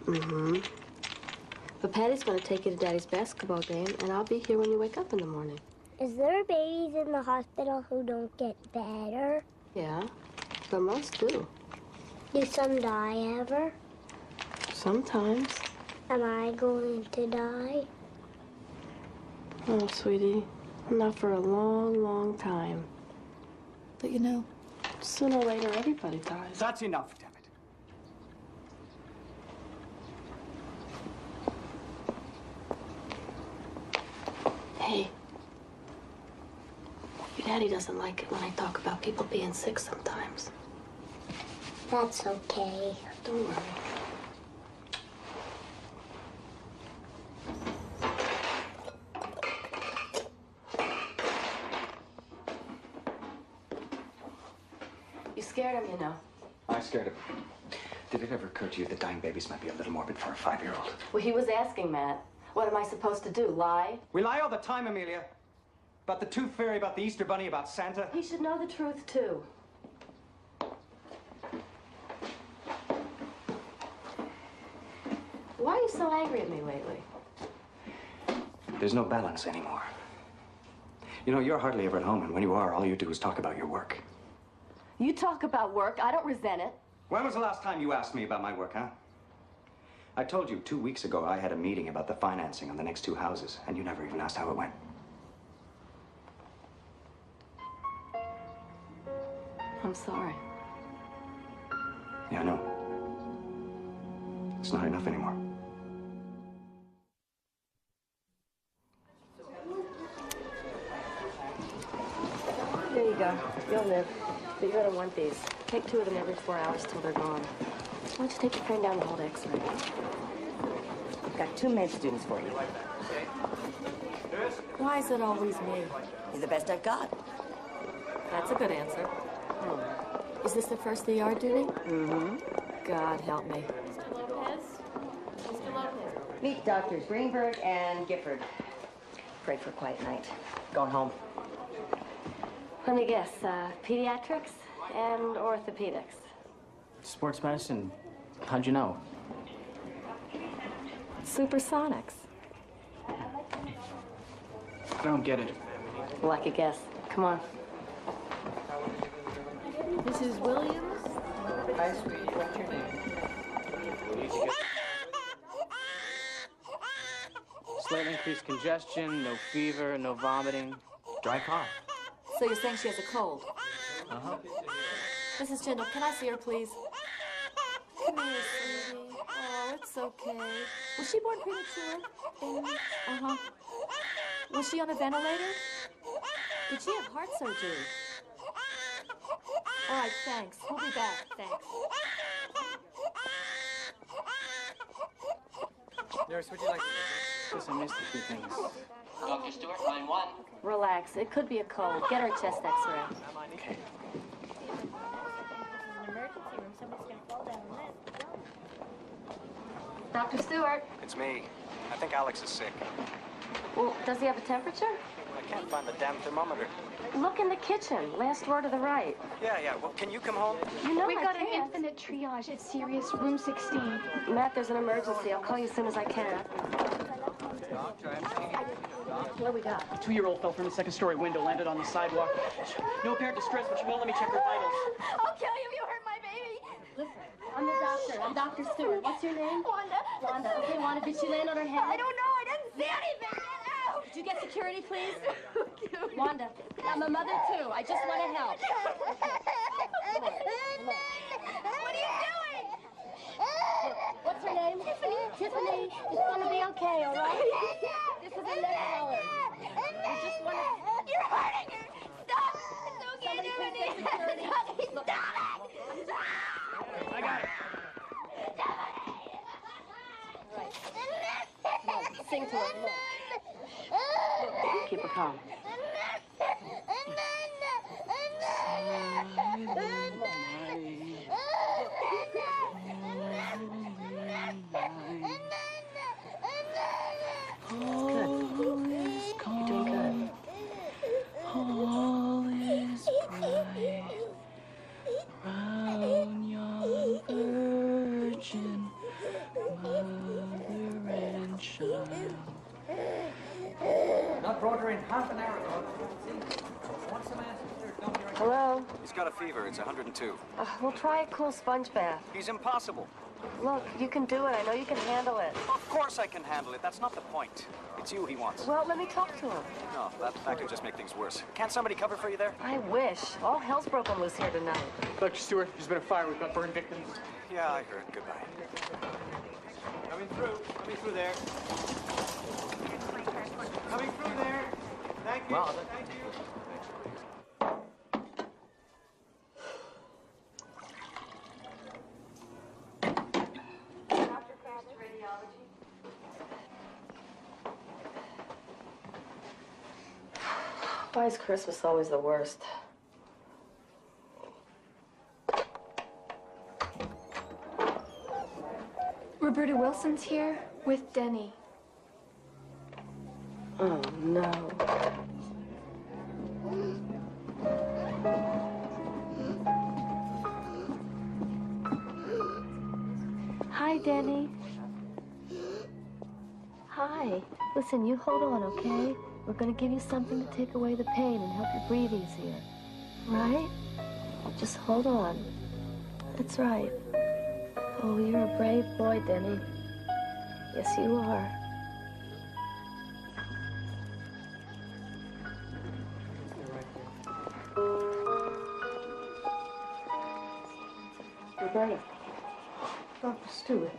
Mm-hmm. But Patty's going to take you to Daddy's basketball game, and I'll be here when you wake up in the morning. Is there babies in the hospital who don't get better? Yeah, but most do. Do some die ever? Sometimes. Am I going to die? Oh, sweetie, not for a long, long time. But you know, sooner or later, everybody dies. That's enough, damn it. Hey, your daddy doesn't like it when I talk about people being sick sometimes. That's okay. Don't worry. You scared him, you know. I scared him. Did it ever occur to you that dying babies might be a little morbid for a 5-year-old? Well, he was asking, Matt. What am I supposed to do, lie? We lie all the time, Amelia. About the Tooth Fairy, about the Easter Bunny, about Santa. He should know the truth, too. Why are you so angry at me lately? There's no balance anymore. You know, you're hardly ever at home, and when you are, all you do is talk about your work. You talk about work. I don't resent it. When was the last time you asked me about my work, huh? I told you 2 weeks ago I had a meeting about the financing on the next 2 houses, and you never even asked how it went. I'm sorry. Yeah, I know. It's not enough anymore. There you go. You'll live. But you're gonna want these. Take 2 of them every 4 hours till they're gone. Why don't you take your friend down the hall to X-ray? I've got 2 med students for you. why is it always me? You're the best I've got. That's a good answer. Is this the first ER duty? Mm-hmm. God help me. Meet Doctors Greenberg and Gifford. Pray for a quiet night. Going home. Let me guess, pediatrics and orthopedics. Sports medicine. How'd you know? Supersonics. I don't get it. Lucky guess. Come on. Mrs. Williams? Hi, sweetie. What's your name? Slightly increased congestion, no fever, no vomiting, dry cough. So you're saying she has a cold? Uh-huh. Mrs. Jindal, can I see her, please? Come here, sweetie. Oh, it's okay. Was she born premature? Uh-huh. Was she on a ventilator? Did she have heart surgery? All right, thanks. We'll be back. Thanks. Nurse, would you like to... Yes, I missed a few things. Dr. Stewart, line 1. Relax. It could be a cold. Get her a chest X-ray. Okay. Dr. Stewart. It's me. I think Alex is sick. Well, does he have a temperature? I can't find the damn thermometer. Look in the kitchen. Last drawer to the right. Yeah. Well, can you come home? You know We I got an can't. infinite triage. It's serious. Room 16. Matt, there's an emergency. I'll call you as soon as I can. What do we got? A 2-year-old fell from the second-story window, landed on the sidewalk. No apparent distress, but she won't let me check her vitals. I'll kill you if you hurt my baby. Listen, I'm the doctor. I'm Dr. Stewart. What's your name? Wanda. Wanda. Okay, Wanda, did she land on her head? I don't know. I didn't see anything. No. Did you get security, please? Wanda, I'm a mother, too. I just want to help. Come on. What are you doing? What's her name? Tiffany. Tiffany. It's going to be okay, all right? This is a neck collar. You just want to... You're hurting her. Stop. It's okay. Somebody please get security. Look. Stop it. I got it. Come on, sing to her. Look. Keep her calm. Hello? He's got a fever. It's 102. We'll try a cool sponge bath. He's impossible. Look, you can do it. I know you can handle it. Of course I can handle it. That's not the point. It's you he wants. Well, let me talk to him. No, that could just make things worse. Can't somebody cover for you there? I wish. All hell's broken loose here tonight. Dr. Stewart, there's been a fire. We've got burned victims. Yeah, I heard. Goodbye. Coming through. Coming through there. Coming through there. Thank you. Well, Thank you. Why is Christmas always the worst? Roberta Wilson's here with Denny. Oh, no. Hi, Denny. Hi. Listen, you hold on, okay? We're gonna give you something to take away the pain and help you breathe easier. Right? Just hold on. That's right. Oh, you're a brave boy, Denny. Yes, you are. Roberta. Dr. Stewart.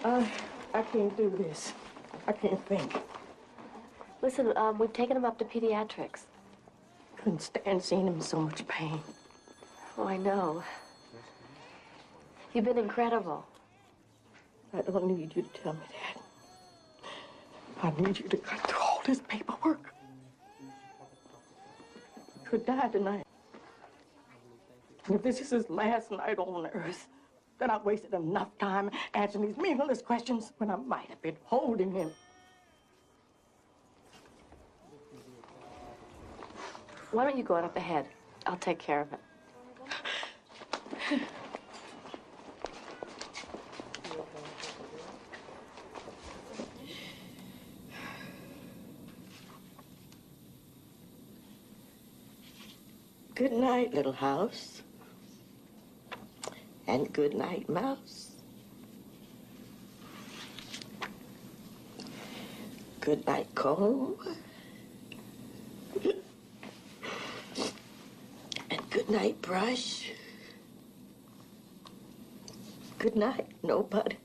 I can't do this. I can't think. Listen, we've taken him up to pediatrics. Couldn't stand seeing him in so much pain. Oh, I know. You've been incredible. I don't need you to tell me that. I need you to cut through all this paperwork. He could die tonight. And if this is his last night on earth, then I've wasted enough time answering these meaningless questions when I might have been holding him. Why don't you go on up ahead? I'll take care of it. Good night, little house. And good night, mouse. Good night, comb. And good night, brush. Good night, nobody.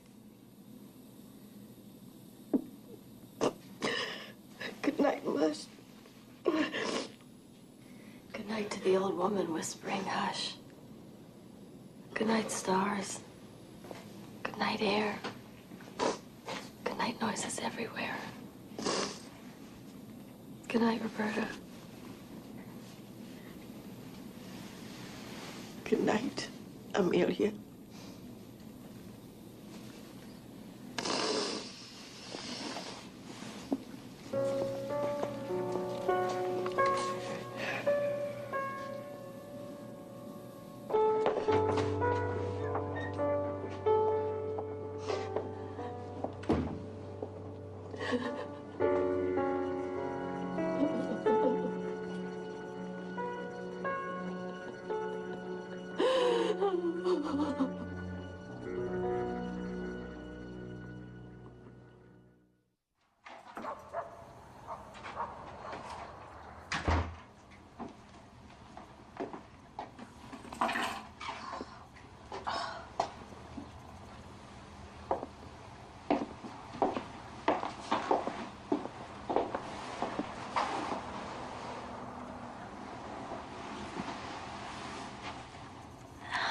Good night, mush. Good night to the old woman whispering hush. Good night, stars. Good night, air. Good night, noises everywhere. Good night, Roberta. Good night, Amelia.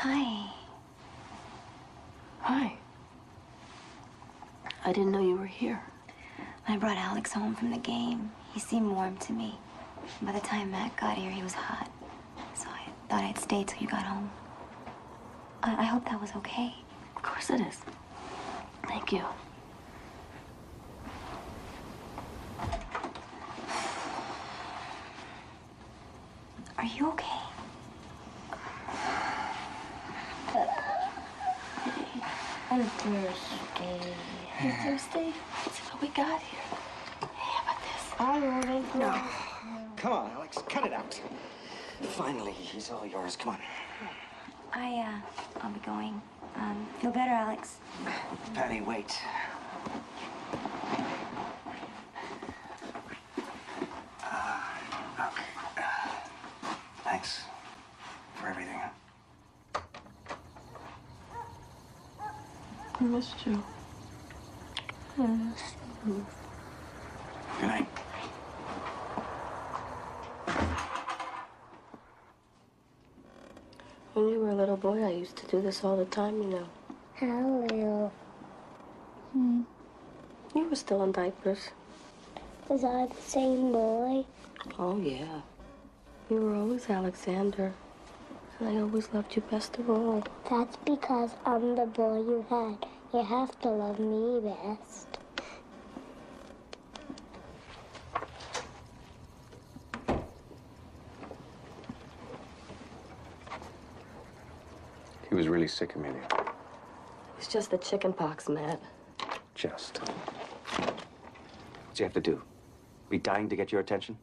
Hi. Hi. I didn't know you were here. I brought Alex home from the game. He seemed warm to me. By the time Matt got here, he was hot. So I thought I'd stay till you got home. I hope that was okay. Of course it is. Thank you. Are you okay? I'm thirsty. You're thirsty? That's what we got here. Hey, how about this? Hi, Rudy. No. Come on, Alex, cut it out. Finally, he's all yours. Come on. I'll be going. Feel better, Alex? Patty, wait. Okay. Thanks for everything. I missed you. I missed you. Good night. When you were a little boy, I used to do this all the time, you know. How little? You were still in diapers. Was I the same boy? Oh, yeah. You were always Alexander. And I always loved you best of all. That's because I'm the boy you had. You have to love me best. He was really sick, Amelia. It's just the chicken pox, Matt. Just. What's he have to do? Be dying to get your attention?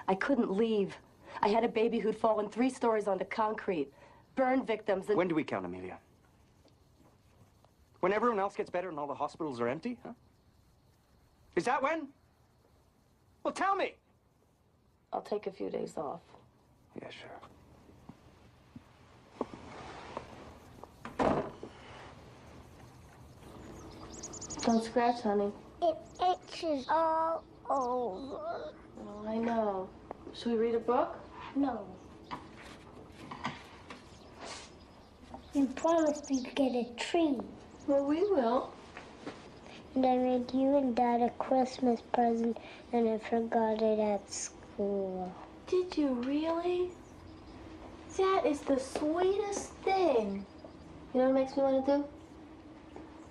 I couldn't leave. I had a baby who'd fallen 3 stories onto concrete. Burn victims and... When do we count, Amelia? When everyone else gets better and all the hospitals are empty, huh? Is that when? Well, tell me! I'll take a few days off. Yeah, sure. Don't scratch, honey. It itches all over. Oh, I know. Should we read a book? No. You promised we'd get a tree. Well, we will. And I made you and Dad a Christmas present, and I forgot it at school. Did you really? That is the sweetest thing. You know what it makes me want to do?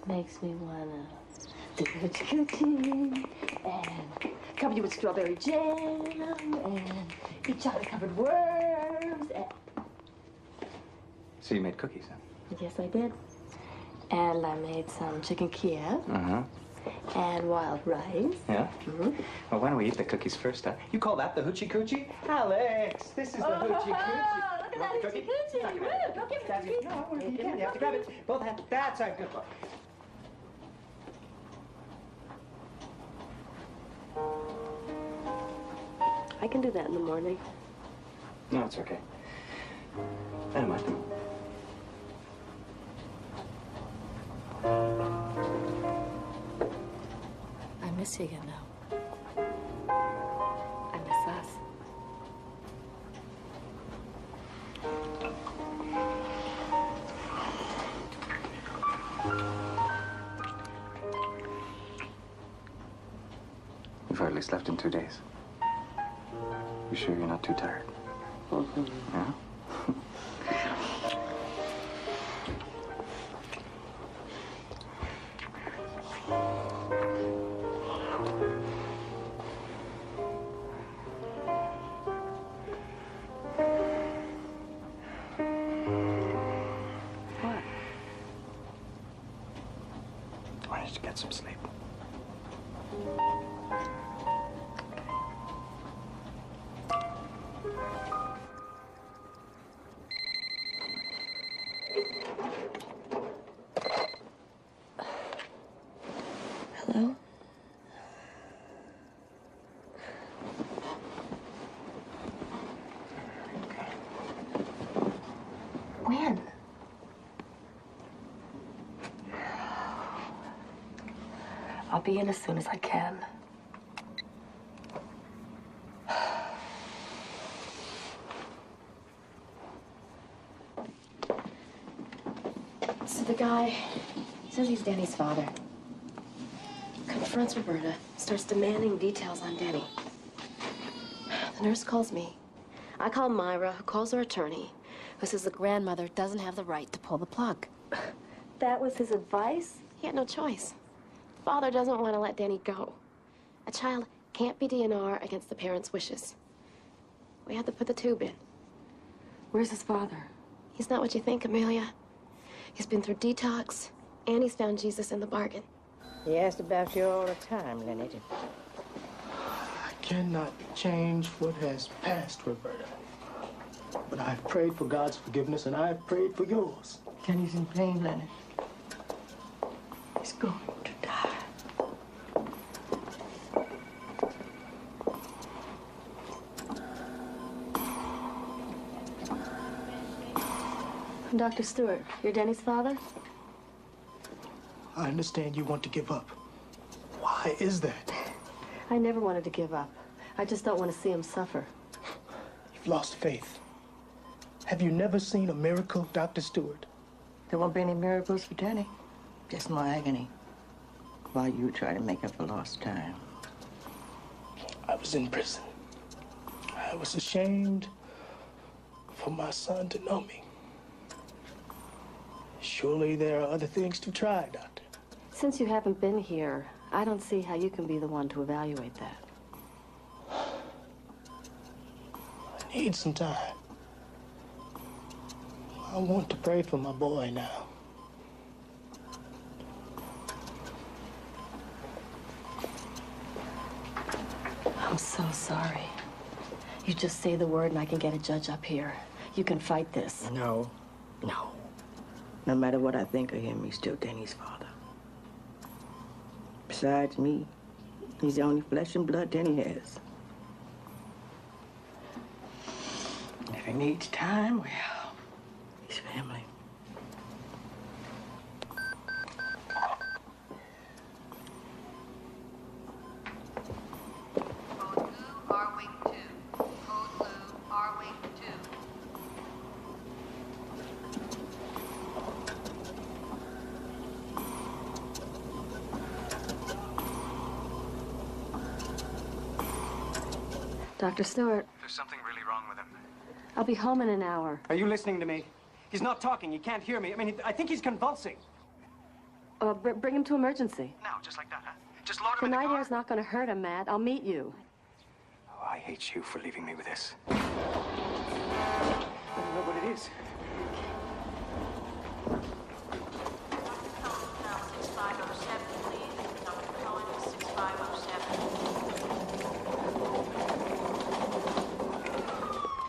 Makes me want to do cookie and cover you with strawberry jam and eat chocolate-covered worms and... So you made cookies, huh? Yes, I did. And I made some chicken Kiev. Uh-huh. And wild rice. Yeah? Well, why don't we eat the cookies first, huh? You call that the hoochie coochie? Alex, this is the hoochie coochie. Look at that hoochie coochie. Rude, don't give me the No, I want to eat candy. You have to grab it. Both hands. That's a good boy. I can do that in the morning. No, it's okay. I don't mind. I miss you again now. I miss us. You've hardly slept in 2 days. You sure you're not too tired? Yeah? What? I need to get some sleep. Hello? When? I'll be in as soon as I can. So the guy says he's Danny's father. Confronts Roberta, starts demanding details on Danny. The nurse calls me. I call Myra, who calls her attorney, who says the grandmother doesn't have the right to pull the plug. That was his advice? He had no choice. Father doesn't want to let Danny go. A child can't be DNR against the parents' wishes. We had to put the tube in. Where's his father? He's not what you think, Amelia. He's been through detox, and he's found Jesus in the bargain. He asked about you all the time, Leonard. cannot change what has passed, Roberta. But I've prayed for God's forgiveness, and I've prayed for yours. Kenny's in pain, Lenny. He's going to die. Dr. Stewart, you're Denny's father? I understand you want to give up. Why is that? I never wanted to give up. I just don't want to see him suffer. You've lost faith. Have you never seen a miracle, Dr. Stewart? There won't be any miracles for Denny. Just more agony. While you try to make up for lost time. I was in prison. I was ashamed for my son to know me. Surely there are other things to try, Doctor. Since you haven't been here, I don't see how you can be the one to evaluate that. I need some time. I want to pray for my boy now. I'm so sorry. You just say the word and I can get a judge up here. You can fight this. No. No matter what I think of him, he's still Denny's father. Besides me, he's the only flesh and blood Denny has. If he needs time, well, he's family. Dr. Stewart, There's something really wrong with him. I'll be home in an hour. Are you listening to me? He's not talking. He can't hear me. I mean, I think he's convulsing. Bring him to emergency. Now, just like that, huh? Just load him The in the night car. air's not going to hurt him, Matt. I'll meet you. Oh, I hate you for leaving me with this. I don't know what it is.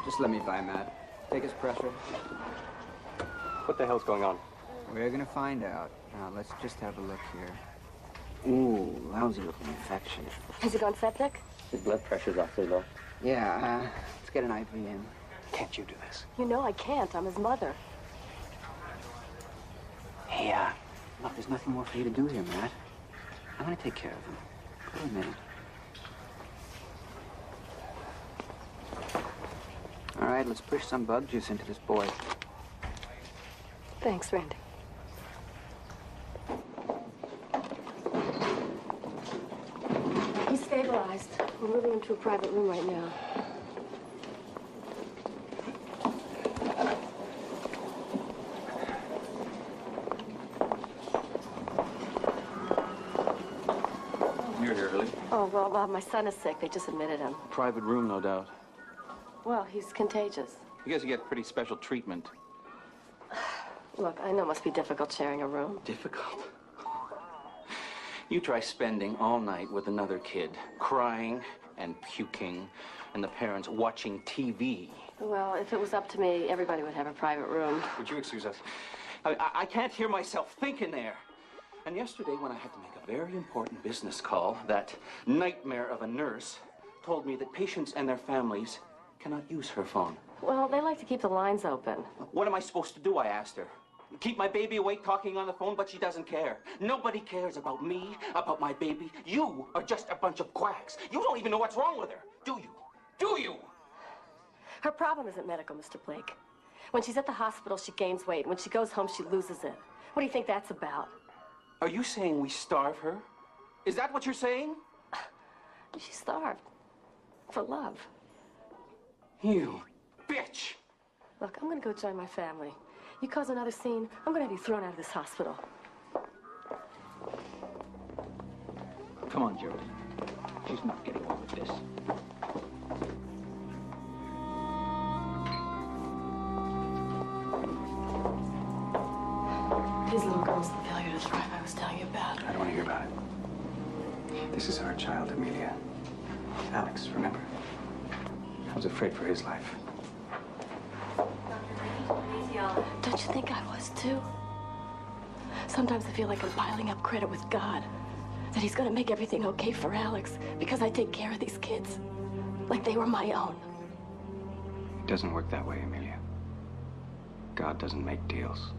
Just let me by, Matt. Take his pressure. What the hell's going on? We're gonna find out. Now, let's just have a look here. Ooh, lousy looking infection. Has he gone septic? His blood pressure's awfully low. Yeah, let's get an IV in. Can't you do this? You know I can't. I'm his mother. Hey, look, there's nothing more for you to do here, Matt. I'm gonna take care of him. For a minute. All right, let's push some bug juice into this boy. Thanks, Randy. He's stabilized. We're moving him to a private room right now. You're here early. Oh, well, my son is sick. They just admitted him. Private room, no doubt. Well, he's contagious. You guys get pretty special treatment. Look, I know it must be difficult sharing a room. Difficult? You try spending all night with another kid, crying and puking, and the parents watching TV. Well, if it was up to me, everybody would have a private room. Would you excuse us? I can't hear myself think in there. And yesterday, when I had to make a very important business call, that nightmare of a nurse told me that patients and their families cannot use her phone. Well, they like to keep the lines open. What am I supposed to do, I asked her. Keep my baby awake talking on the phone, but she doesn't care. Nobody cares about me, about my baby. You are just a bunch of quacks. You don't even know what's wrong with her, do you? Do you? Her problem isn't medical, Mr. Blake. When she's at the hospital, she gains weight. When she goes home, she loses it. What do you think that's about? Are you saying we starve her? Is that what you're saying? She's starved. For love. You bitch! Look, I'm gonna go join my family. You cause another scene, I'm gonna have you thrown out of this hospital. Come on, Gerald. She's not getting on with this. His little girl's the failure to thrive I was telling you about. I don't want to hear about it. This is our child, Amelia. Alex, remember? I was afraid for his life. Don't you think I was too? Sometimes I feel like I'm piling up credit with God. That he's gonna make everything okay for Alex because I take care of these kids. Like they were my own. It doesn't work that way, Amelia. God doesn't make deals.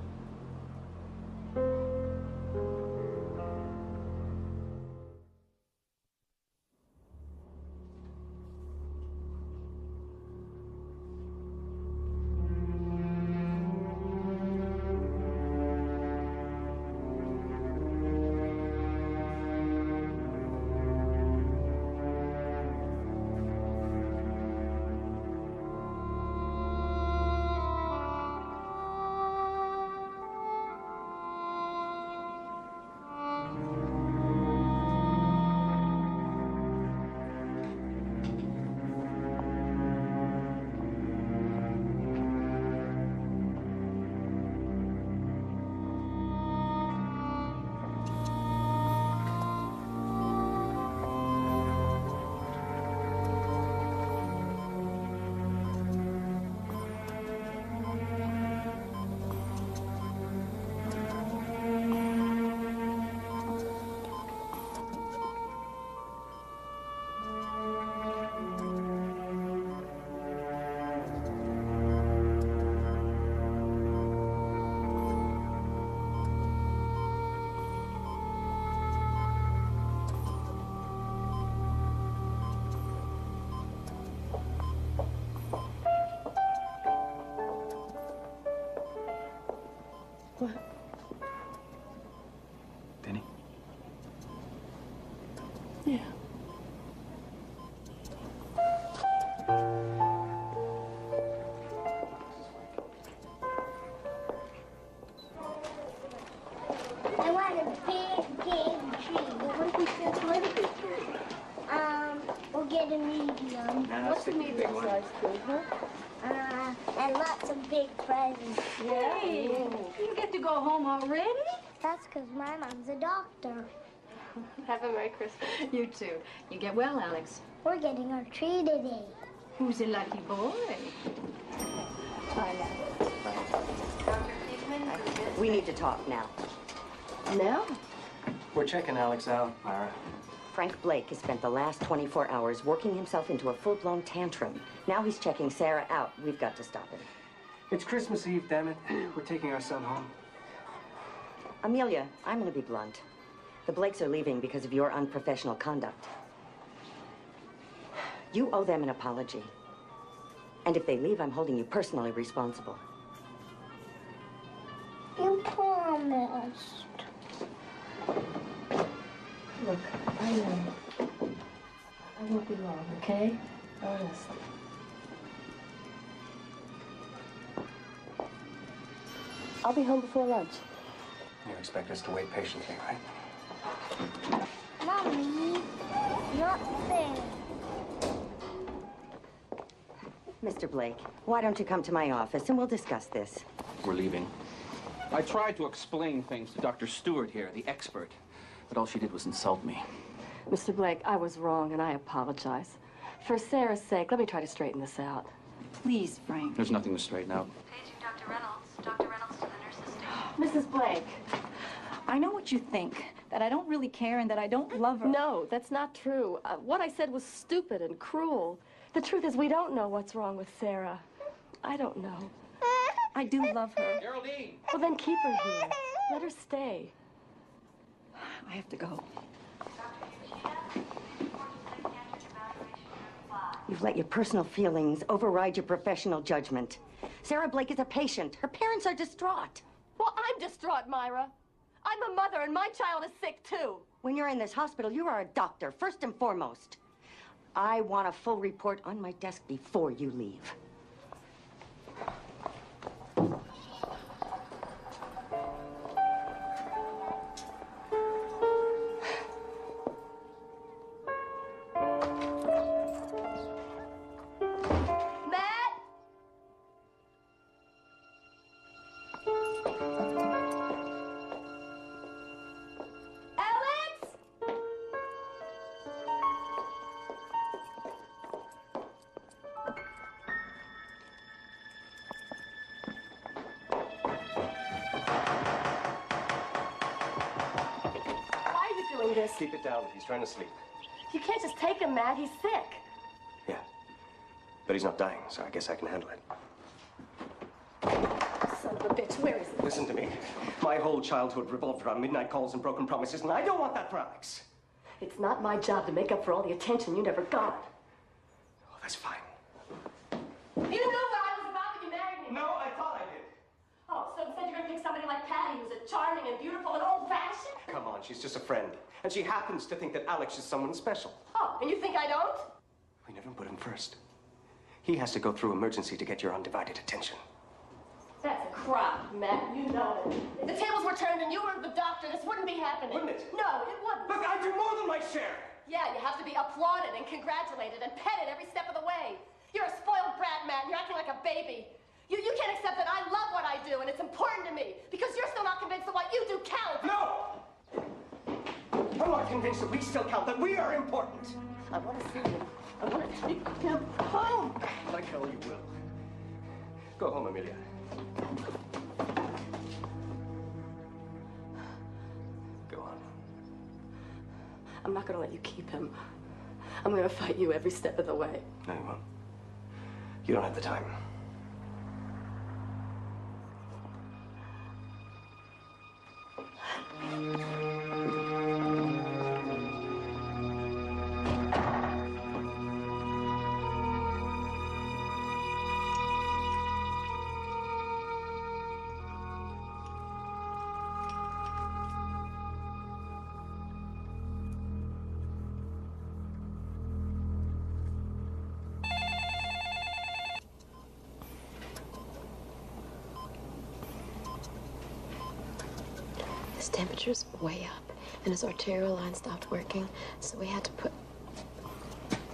What? Denny? Yeah. I want a big tree. Well, what if we can't find a big tree? We'll get a medium. What's a medium size tree, huh? And lots of big presents. Hey, you get to go home already? That's because my mom's a doctor. Have a Merry Christmas. You too. You get well, Alex. We're getting our tree today. Who's a lucky boy? Bye now. We need to talk now. Now? We're checking Alex out, Myra. Frank Blake has spent the last 24 hours working himself into a full-blown tantrum. Now he's checking Sarah out. We've got to stop him. It's Christmas Eve, damn it. We're taking our son home. Amelia, I'm going to be blunt. The Blakes are leaving because of your unprofessional conduct. You owe them an apology. And if they leave, I'm holding you personally responsible. You promised. Look, I know. I won't be long, okay? Honest. I'll be home before lunch. You expect us to wait patiently, right? Mommy, not fair. Mr. Blake, why don't you come to my office and we'll discuss this? We're leaving. I tried to explain things to Dr. Stewart here, the expert, but all she did was insult me. Mr. Blake, I was wrong, and I apologize. For Sarah's sake, let me try to straighten this out. Please, Frank. There's nothing to straighten out. Paging Dr. Reynolds. Dr. Reynolds to the nurse's station. Mrs. Blake. I know what you think, that I don't really care and that I don't love her. No, that's not true. What I said was stupid and cruel. The truth is we don't know what's wrong with Sarah. I don't know. I do love her. Geraldine! Well, then keep her here. Let her stay. I have to go. You've let your personal feelings override your professional judgment. Sarah Blake is a patient. Her parents are distraught. Well, I'm distraught, Myra. I'm a mother, and my child is sick, too. When you're in this hospital, you are a doctor, first and foremost. I want a full report on my desk before you leave. this. Keep it down. He's trying to sleep. You can't just take him, Matt. He's sick. Yeah. But he's not dying, so I guess I can handle it. Son of a bitch, where is he? Listen to me. My whole childhood revolved around midnight calls and broken promises, and I don't want that for Alex. It's not my job to make up for all the attention you never got. Oh, that's fine. You knew what I was about when you married me. No, I thought I did. Oh, so instead you're gonna pick somebody like Patty, who's a charming and beautiful and old-fashioned? Come on, she's just a friend. And she happens to think that Alex is someone special. Oh, and you think I don't? We never put him first. He has to go through emergency to get your undivided attention. That's a crop, Matt. You know it. If the tables were turned and you were the doctor, this wouldn't be happening. Wouldn't it? No, it wouldn't. Look, I do more than my share. Yeah, you have to be applauded and congratulated and petted every step of the way. You're a spoiled brat, Matt, and you're acting like a baby. You can't accept that I love what I do and it's important to me because you're still not convinced that what you do counts. No! I'm not convinced that we still count, that we are important. I want to see him. I want to take him home. Like hell you will. Go home, Amelia. Go on. I'm not going to let you keep him. I'm going to fight you every step of the way. No, you won't. You don't have the time. His temperature's way up, and his arterial line stopped working, so we had to put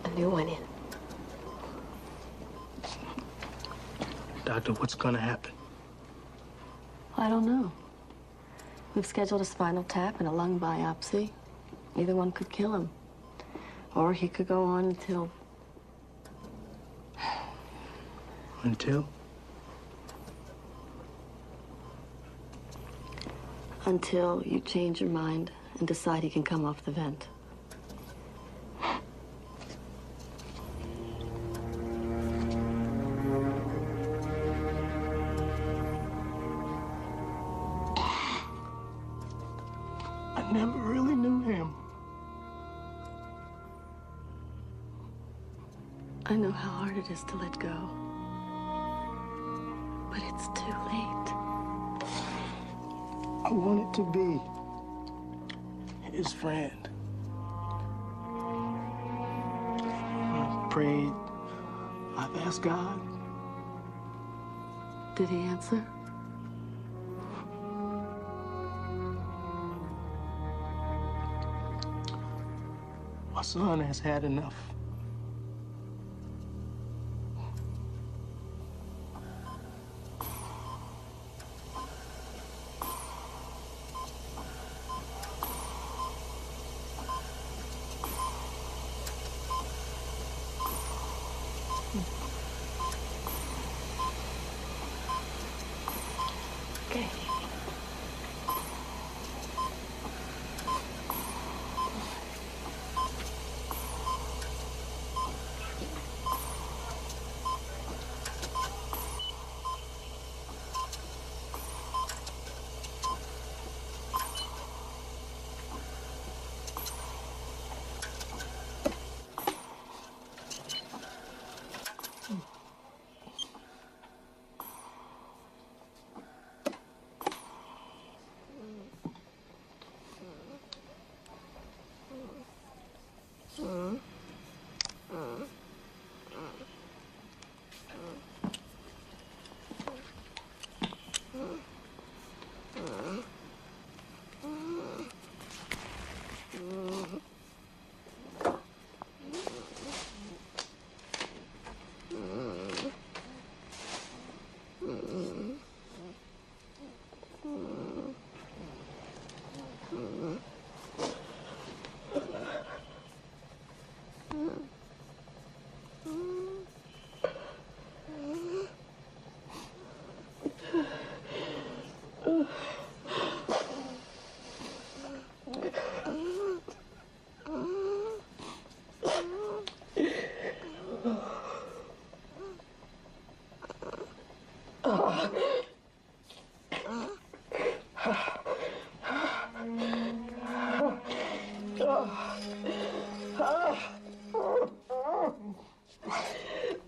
a new one in. Doctor, what's gonna happen? I don't know. We've scheduled a spinal tap and a lung biopsy. Either one could kill him. Or he could go on until... Until? Until you change your mind and decide he can come off the vent. I never really knew him. I know how hard it is to let go. But it's too late. I wanted to be his friend. I've prayed. I've asked God. Did he answer? My son has had enough. Okay.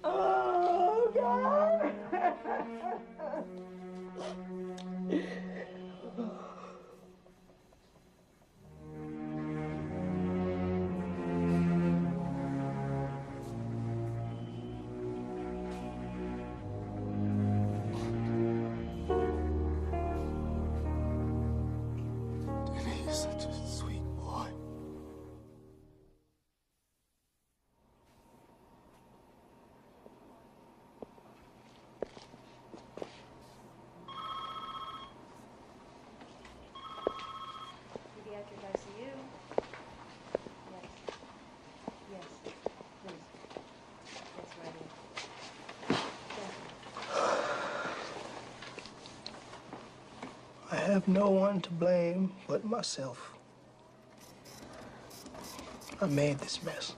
Oh, God. He's such a sweet boy. Pediatric ICU. Yes. Yes. Please. That's right in. I have no one to blame but myself. I made this mess.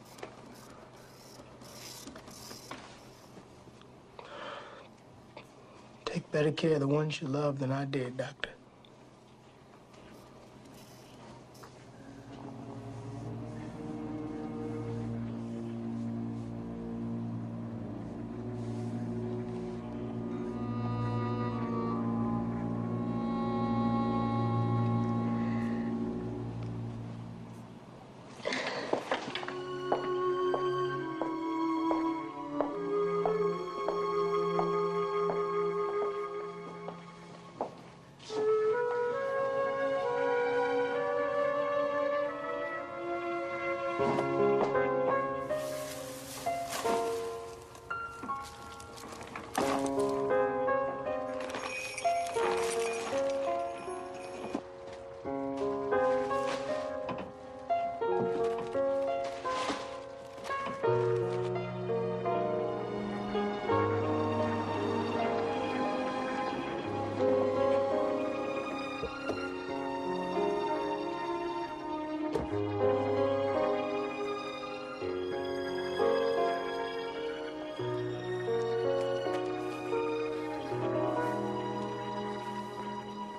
Take better care of the ones you love than I did, Doctor.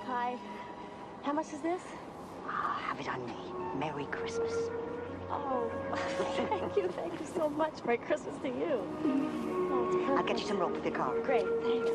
Hi. How much is this? Have it on me. Merry Christmas. Oh, thank you so much. Merry Christmas to you. Oh, it's I'll get you some rope for the car. Great, thanks.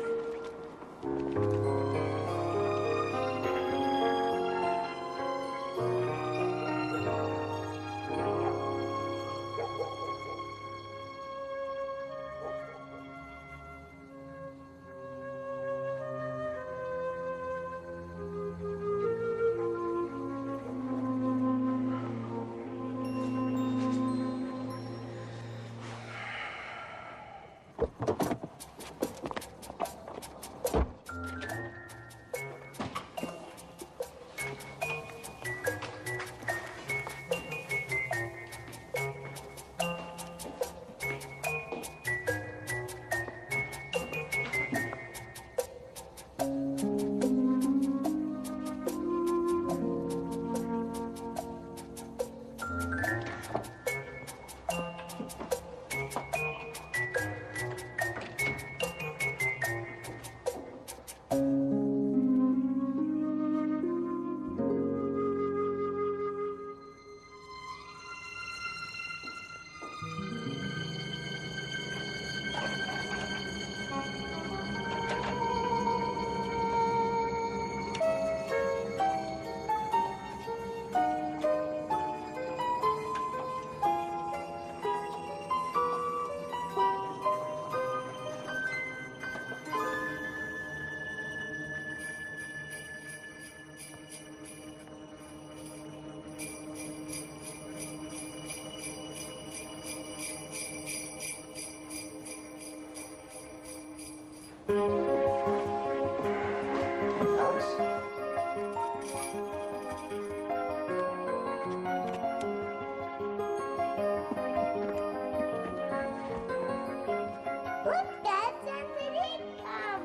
Look, Dad, Santa did come.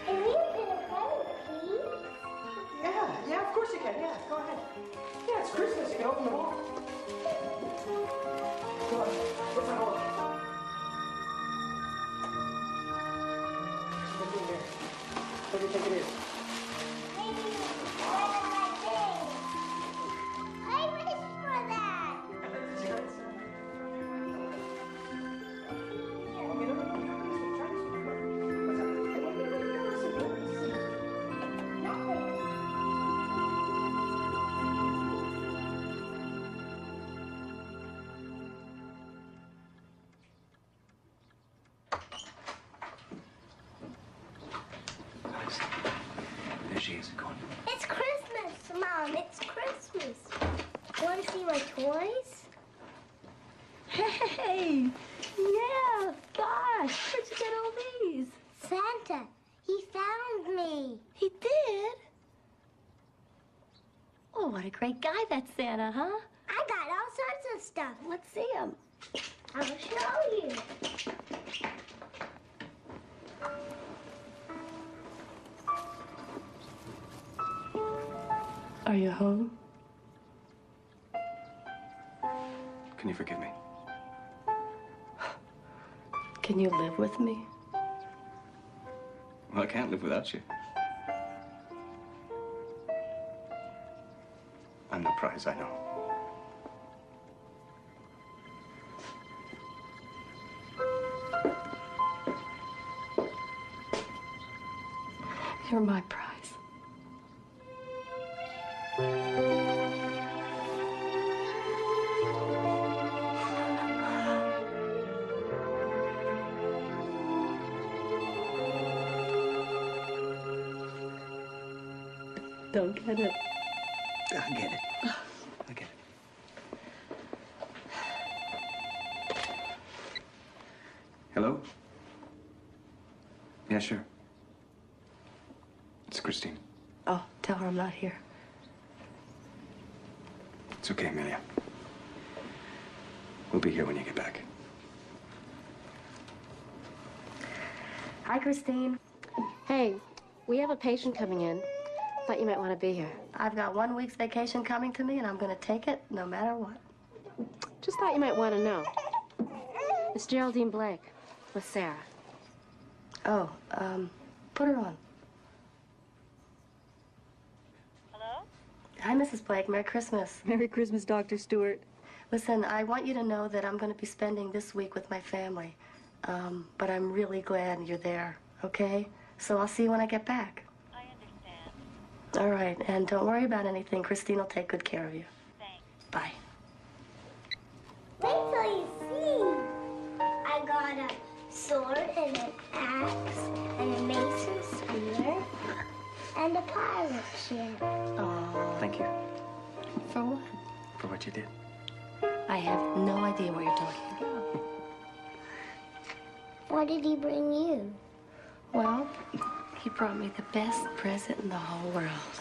Can we get a present, please? Yeah, of course you can. Yeah, go ahead. Yeah, it's Christmas. You can open them all. Come on, let's have a look. think it is? Hey, what is for that? There she is, going. It's Christmas, Mom. It's Christmas. Want to see my toys? Hey! Yeah, gosh, where'd you get all these? Santa, he found me. He did? Oh, what a great guy that Santa, huh? I got all sorts of stuff. Let's see him. I'll show you. Are you home? Can you forgive me? Can you live with me? Well, I can't live without you. I'm no prize, I know. You're my prize. Don't get it. I get it. I get it. Hello? Yeah, sure. It's Christine. Oh, tell her I'm not here. It's okay, Amelia. We'll be here when you get back. Hi, Christine. Hey, we have a patient coming in. Thought you might want to be here. I've got 1 week's vacation coming to me, and I'm going to take it no matter what. Just thought you might want to know. It's Geraldine Blake with Sarah. Oh, put her on. Hello? Hi, Mrs. Blake. Merry Christmas. Merry Christmas, Dr. Stewart. Listen, I want you to know that I'm going to be spending this week with my family. But I'm really glad you're there, okay? So I'll see you when I get back. I understand. All right, and don't worry about anything. Christine will take good care of you. Thanks. Bye. Wait till you see. I got a sword and an axe and a mason spear and a pirate ship. Oh, Thank you for what? for what you did. I have no idea what you're talking about. What did he bring you? Well, he brought me the best present in the whole world.